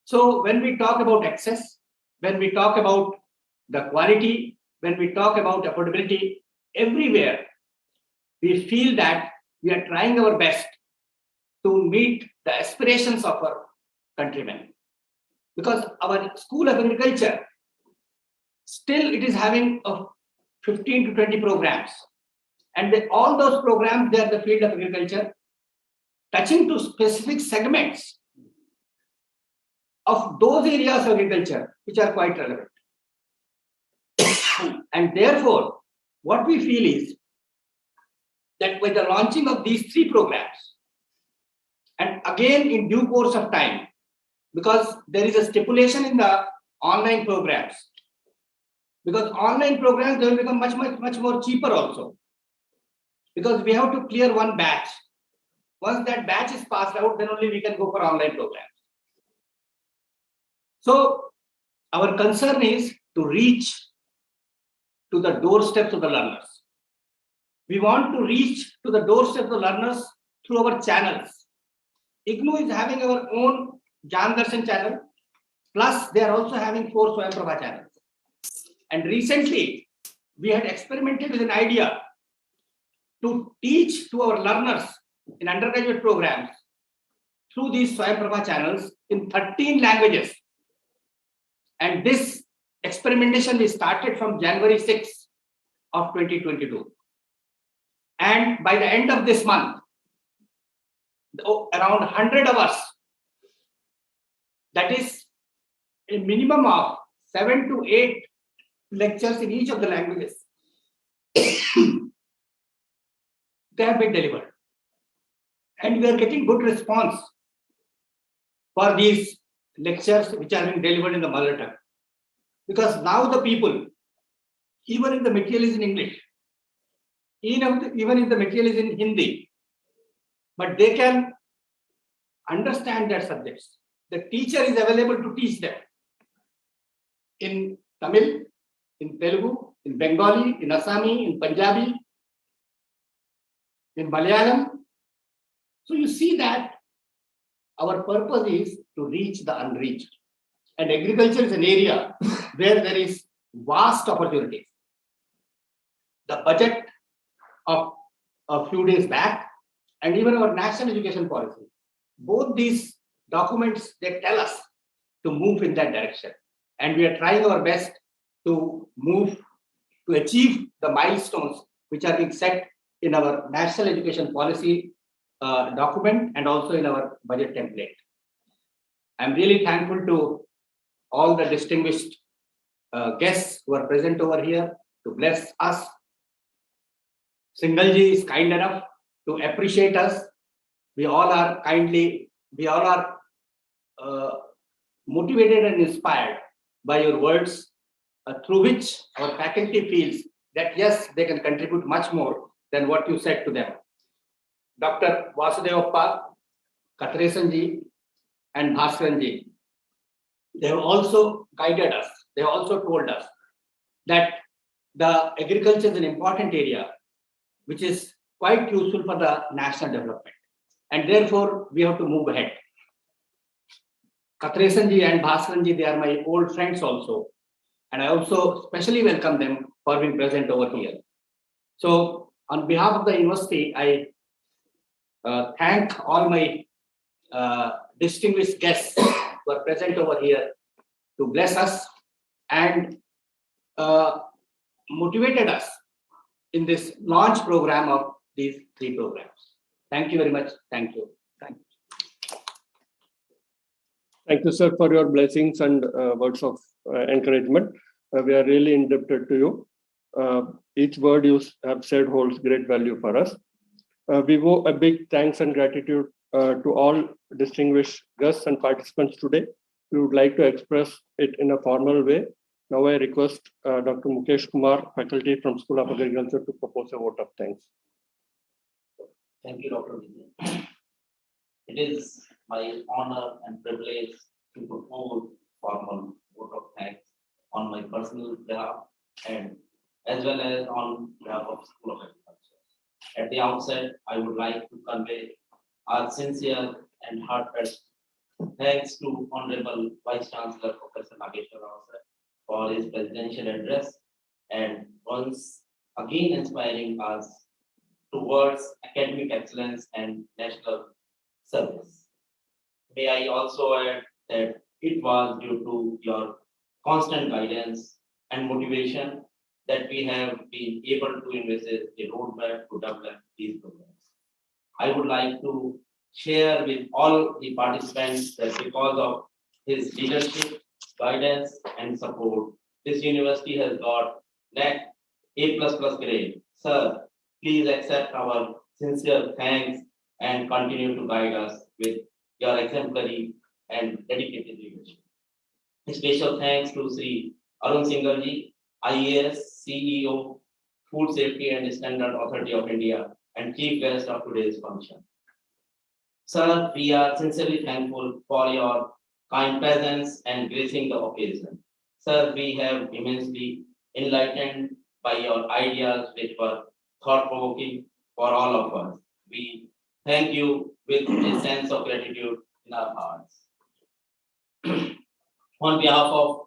So when we talk about access, when we talk about the quality, when we talk about affordability, everywhere we feel that we are trying our best to meet the aspirations of our countrymen. Because our School of Agriculture, still it is having 15 to 20 programs. And all those programs, they are the field of agriculture, touching to specific segments of those areas of agriculture which are quite relevant. And therefore, what we feel is that with the launching of these 3 programs, and again in due course of time, because there is a stipulation in the online programs, because online programs, they will become much more cheaper also, because we have to clear one batch. Once that batch is passed out, then only we can go for online programs. So our concern is to reach to the doorsteps of the learners. We want to reach to the doorsteps of the learners through our channels. IGNOU is having our own Jan Darshan channel, plus they are also having 4 SoA Prabha channels. And recently, we had experimented with an idea to teach to our learners in undergraduate programs through these SoA Prabha channels in 13 languages. And this experimentation we started from January 6th of 2022. And by the end of this month, around 100 of us, that is a minimum of 7 to 8 lectures in each of the languages, they have been delivered. And we are getting good response for these lectures which are being delivered in the mother tongue. Because now the people, even if the material is in English, even if the material is in Hindi, but they can understand their subjects. The teacher is available to teach them in Tamil, in Telugu, in Bengali, in Assami, in Punjabi, in Malayalam. So you see that our purpose is to reach the unreached. And agriculture is an area where there is vast opportunities. The budget of a few days back and even our national education policy, both these documents, they tell us to move in that direction. And we are trying our best to move, to achieve the milestones which are being set in our national education policy document and also in our budget template. I'm really thankful to all the distinguished guests who are present over here to bless us. Singalji is kind enough to appreciate us. We all are motivated and inspired by your words, through which our faculty feels that yes, they can contribute much more than what you said to them. Dr. Vasudevappa, Katresanji, and Bhaskaranji, they have also guided us. They have also told us that the agriculture is an important area which is quite useful for the national development. And therefore, we have to move ahead. Katresanji and Bhaskaranji, they are my old friends also. And I also specially welcome them for being present over here. So on behalf of the university, I thank all my distinguished guests who are present over here to bless us and motivated us in this launch program of these 3 programs. Thank you very much. Thank you. Thank you. Thank you, sir, for your blessings and words of encouragement. We are really indebted to you. Each word you have said holds great value for us. We owe a big thanks and gratitude to all distinguished guests and participants today. We would like to express it in a formal way. Now I request Dr. Mukesh Kumar, faculty from School of Agriculture, to propose a vote of thanks. Thank you, Dr. Vijay. It is my honor and privilege to propose formal vote of thanks on my personal behalf and as well as on behalf of School of Agriculture. At the outset, I would like to convey our sincere and heartfelt thanks to Honorable Vice Chancellor Professor Nageshwar Rao sir for his presidential address and once again inspiring us towards academic excellence and national service. May I also add that it was due to your constant guidance and motivation that we have been able to envisage a roadmap to develop these programs. I would like to share with all the participants that because of his leadership, guidance, and support, this university has got NAC A++ grade. Sir, please accept our sincere thanks and continue to guide us with your exemplary and dedicated leadership. A special thanks to Sri Arun Singalji, IAS, CEO, Food Safety and Standard Authority of India, and chief guest of today's function. Sir, we are sincerely thankful for your kind presence and gracing the occasion. Sir, we have immensely enlightened by your ideas which were thought-provoking for all of us. We thank you with a sense of gratitude in our hearts. On behalf of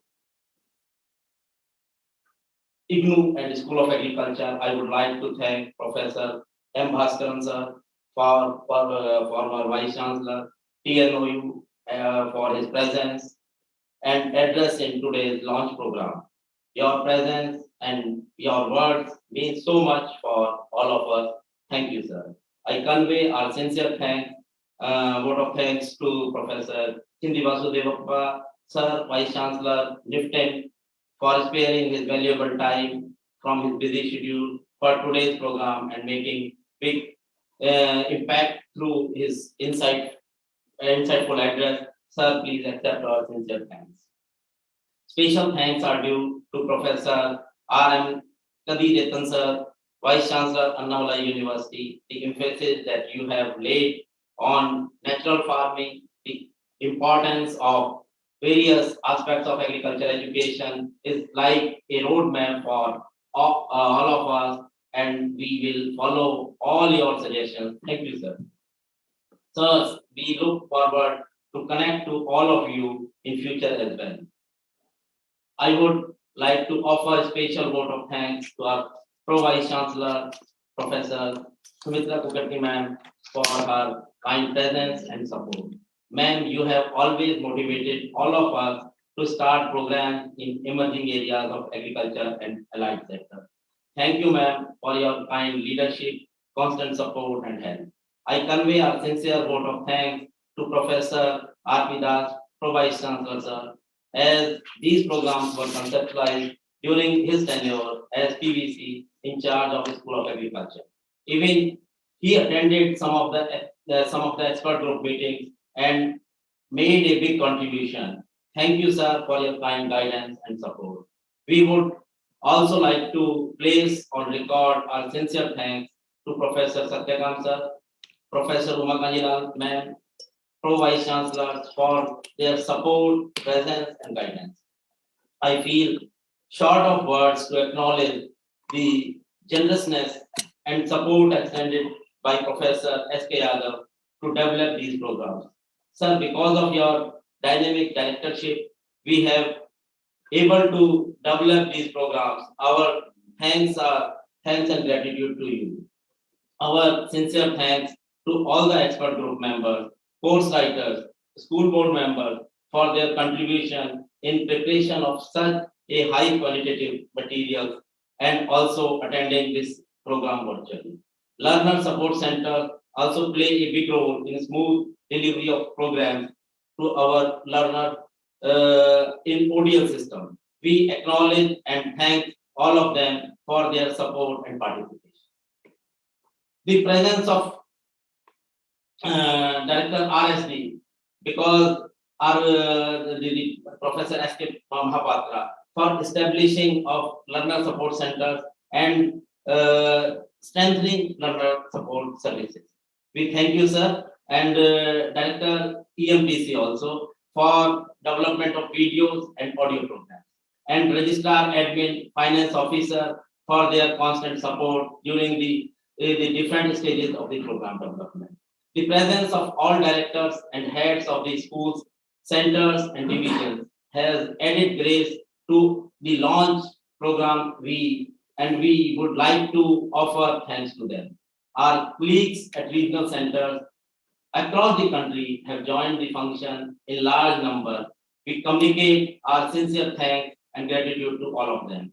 IGNOU and School of Agriculture, I would like to thank Professor M. Bhaskaran sir, former Vice Chancellor, TNOU, for his presence and address in today's launch program. Your presence and your words mean so much for all of us. Thank you, sir. I convey our sincere vote of thanks to Professor Chindi Vasudevappa, Sir, Vice Chancellor, Lifton, for sparing his valuable time from his busy schedule for today's program and making big impact through his insightful address. Sir, please accept our sincere thanks. Special thanks are due to Professor R.M. Kadhi sir, Vice Chancellor, Annamalai University, the emphasis that you have laid on natural farming, the importance of various aspects of agriculture education is like a roadmap for all of us, and we will follow all your suggestions. Thank you, sir. Sirs, we look forward to connect to all of you in future as well. I would like to offer a special vote of thanks to our Pro Vice Chancellor, Professor Sumitra Kukati ma'am, for her kind presence and support. Ma'am, you have always motivated all of us to start programs in emerging areas of agriculture and allied sector. Thank you, ma'am, for your kind leadership, constant support and help. I convey our sincere vote of thanks to Professor R.P. Das, Pro Vice Chancellor, sir, as these programs were conceptualized during his tenure as PVC in charge of the School of Agriculture. Even he attended some of the expert group meetings and made a big contribution. Thank you, sir, for your kind guidance and support. We would also like to place on record our sincere thanks to Professor Satyakam sir, Professor Uma Kanjilal ma'am, Pro Vice Chancellors for their support, presence, and guidance. I feel short of words to acknowledge the generousness and support extended by Professor S.K. Yadav to develop these programs. Sir, because of your dynamic directorship, we have able to develop these programs. Our thanks and gratitude to you. Our sincere thanks to all the expert group members, course writers, school board members for their contribution in preparation of such a high qualitative material and also attending this program virtually. Learner Support Center also play a big role in smooth delivery of programs to our learner in ODL system. We acknowledge and thank all of them for their support and participation. The presence of Director RSD, because our the Professor S.K. Mahapatra for establishing of learner support centers and strengthening learner support services. We thank you, sir, and Director EMPC also for development of videos and audio programs, and Registrar Admin Finance Officer for their constant support during the different stages of the program development. The presence of all directors and heads of the schools, centers, and divisions has added grace to the launch program. We would like to offer thanks to them. Our colleagues at regional centers across the country have joined the function in large number. We communicate our sincere thanks and gratitude to all of them.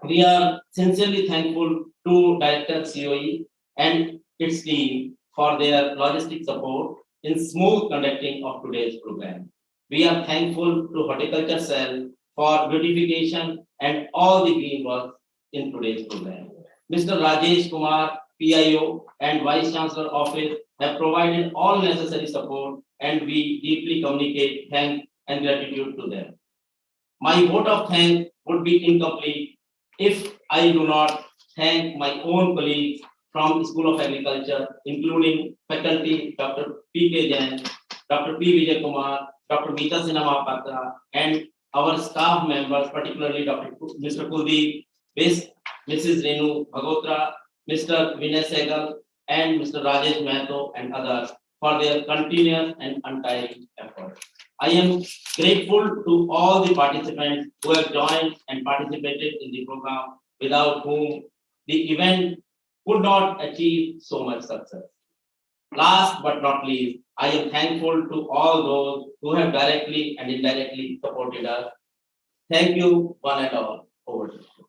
We are sincerely thankful to Director COE and its team for their logistic support in smooth conducting of today's program. We are thankful to Horticulture Cell for beautification and all the green work in today's program. Mr. Rajesh Kumar, PIO and Vice Chancellor Office have provided all necessary support, and we deeply communicate thanks and gratitude to them. My vote of thanks would be incomplete if I do not thank my own colleagues from the School of Agriculture, including faculty Dr. P.K. Jain, Dr. P. Vijay Kumar, Dr. Meeta Sinha Mahapatra, and our staff members, particularly Mr. Kuldeep, Mrs. Renu Bhagotra, Mr. Vinay Sehgal, and Mr. Rajesh Mehto, and others for their continuous and untiring effort. I am grateful to all the participants who have joined and participated in the program, without whom the event could not achieve so much success. Last but not least, I am thankful to all those who have directly and indirectly supported us. Thank you, one and all. Over to you.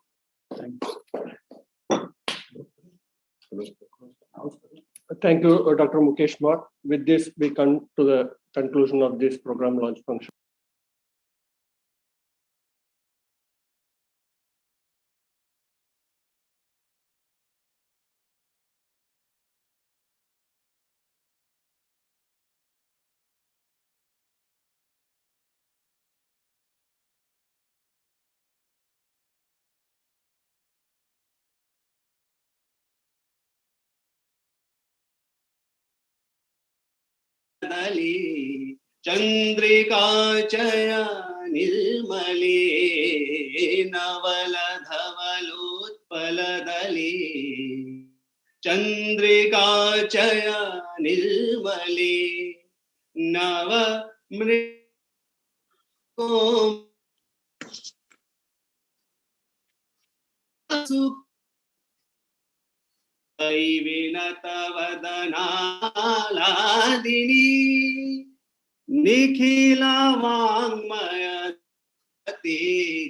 Thank you, Dr. Mukesh Bhatt. With this, we come to the conclusion of this program launch function. Chandrika चया निर्मले नवल धवलोत्पलदले चंद्रिका चया निर्मले नव मृको विनतवदनालादिनी निखिल वाङ्मय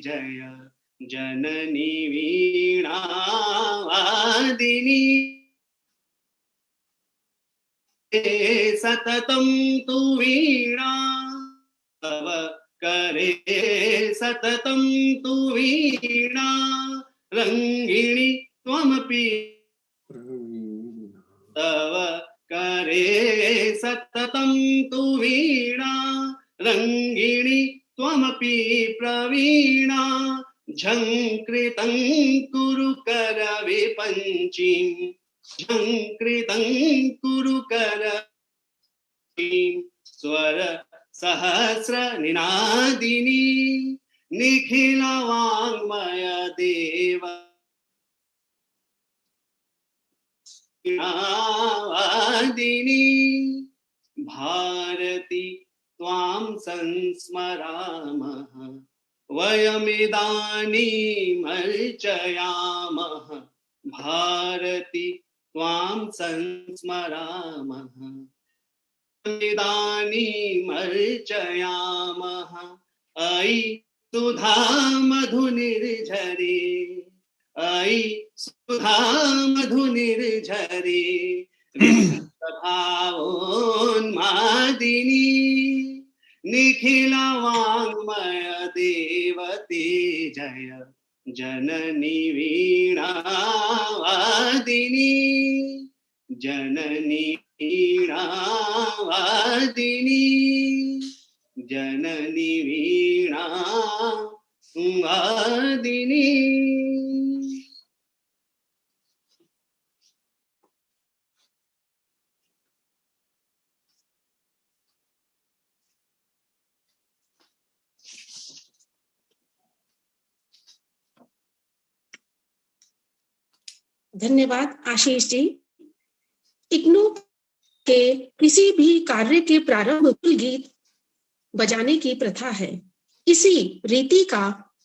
जय जननी वीणावादिनी सततं तु वीणा तव करे सततं तु वीणा रंगिणी त्वमपि तव करे सततं तु वीणा रंगिणी त्वमपि प्रवीणा झंकृतं कुरु कर विपञ्चीं झंकृतं कुरु कर स्वर सहस्र निनादिनी निखिल वाङ्मय देव वादिनी भारती त्वां संस्मरामः वयमिदानीमर्चयामः भारती त्वां संस्मरामः इदानीमर्चयामः अयि सुधा मधुनिर्झरे अयि सुधा मधुनिर्झरे भावोन्मादिनी निखिल वाङ्मय देवते जय जननी वीणावादिनी जननी वीणावादिनी जननी वीणावादिनी। धन्यवाद आशीष जी। इग्नू के किसी भी कार्य के प्रारंभ गीत बजाने की प्रथा है। इसी रीति का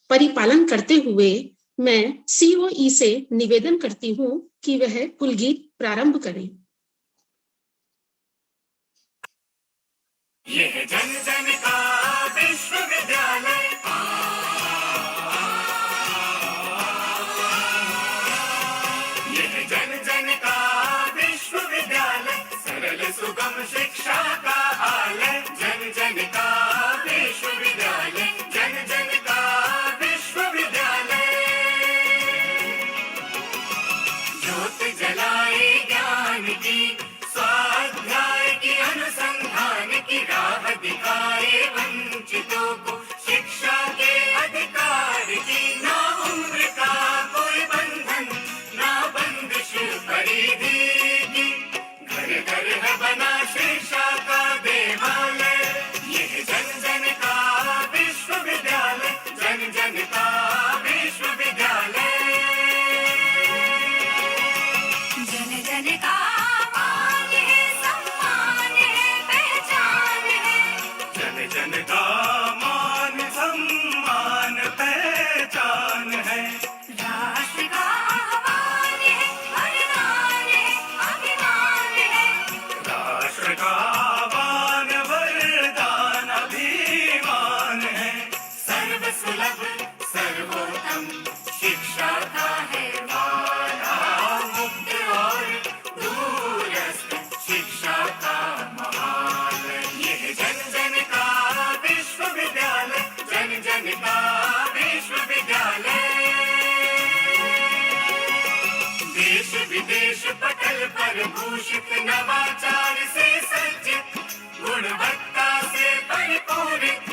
परिपालन करते हुए मैं COE से निवेदन करती हूँ कि वह कुलगीत प्रारंभ करें। यह जन जन का विश्वविद्यालय सुगम शिक्षा का आलय जन जन का विश्वविद्यालय जन जन का विश्वविद्यालय ज्योत जलाए ज्ञान की स्वाध्याय की अनुसंधान की राह दिखाए वंचितों को शिक्षा के अधिकार की ना उम्र का कोई बंधन ना बंदिश परिधि की घर है बना शिक्षा का देवालय यह जन जन का विश्वविद्यालय जन जन का विश्वविद्यालय जन जन का मान है सम्मान है पहचान है जन जन का मान सम्मान पहचान है राष्ट्र का आह्वान है वरदान है अभिमान है राष्ट्र का आह्वान वरदान अभिमान है सर्वसुलभ सर्वोत्तम शिक्षा का है वादा मुक्त और दूरस्थ शिक्षा का महालय यह जन जन का विश्वविद्यालय जन जन का विश्वविद्यालय देश विदेश पटल पर भूषित नवाचार से सज्जित गुणवत्ता से परिपूरित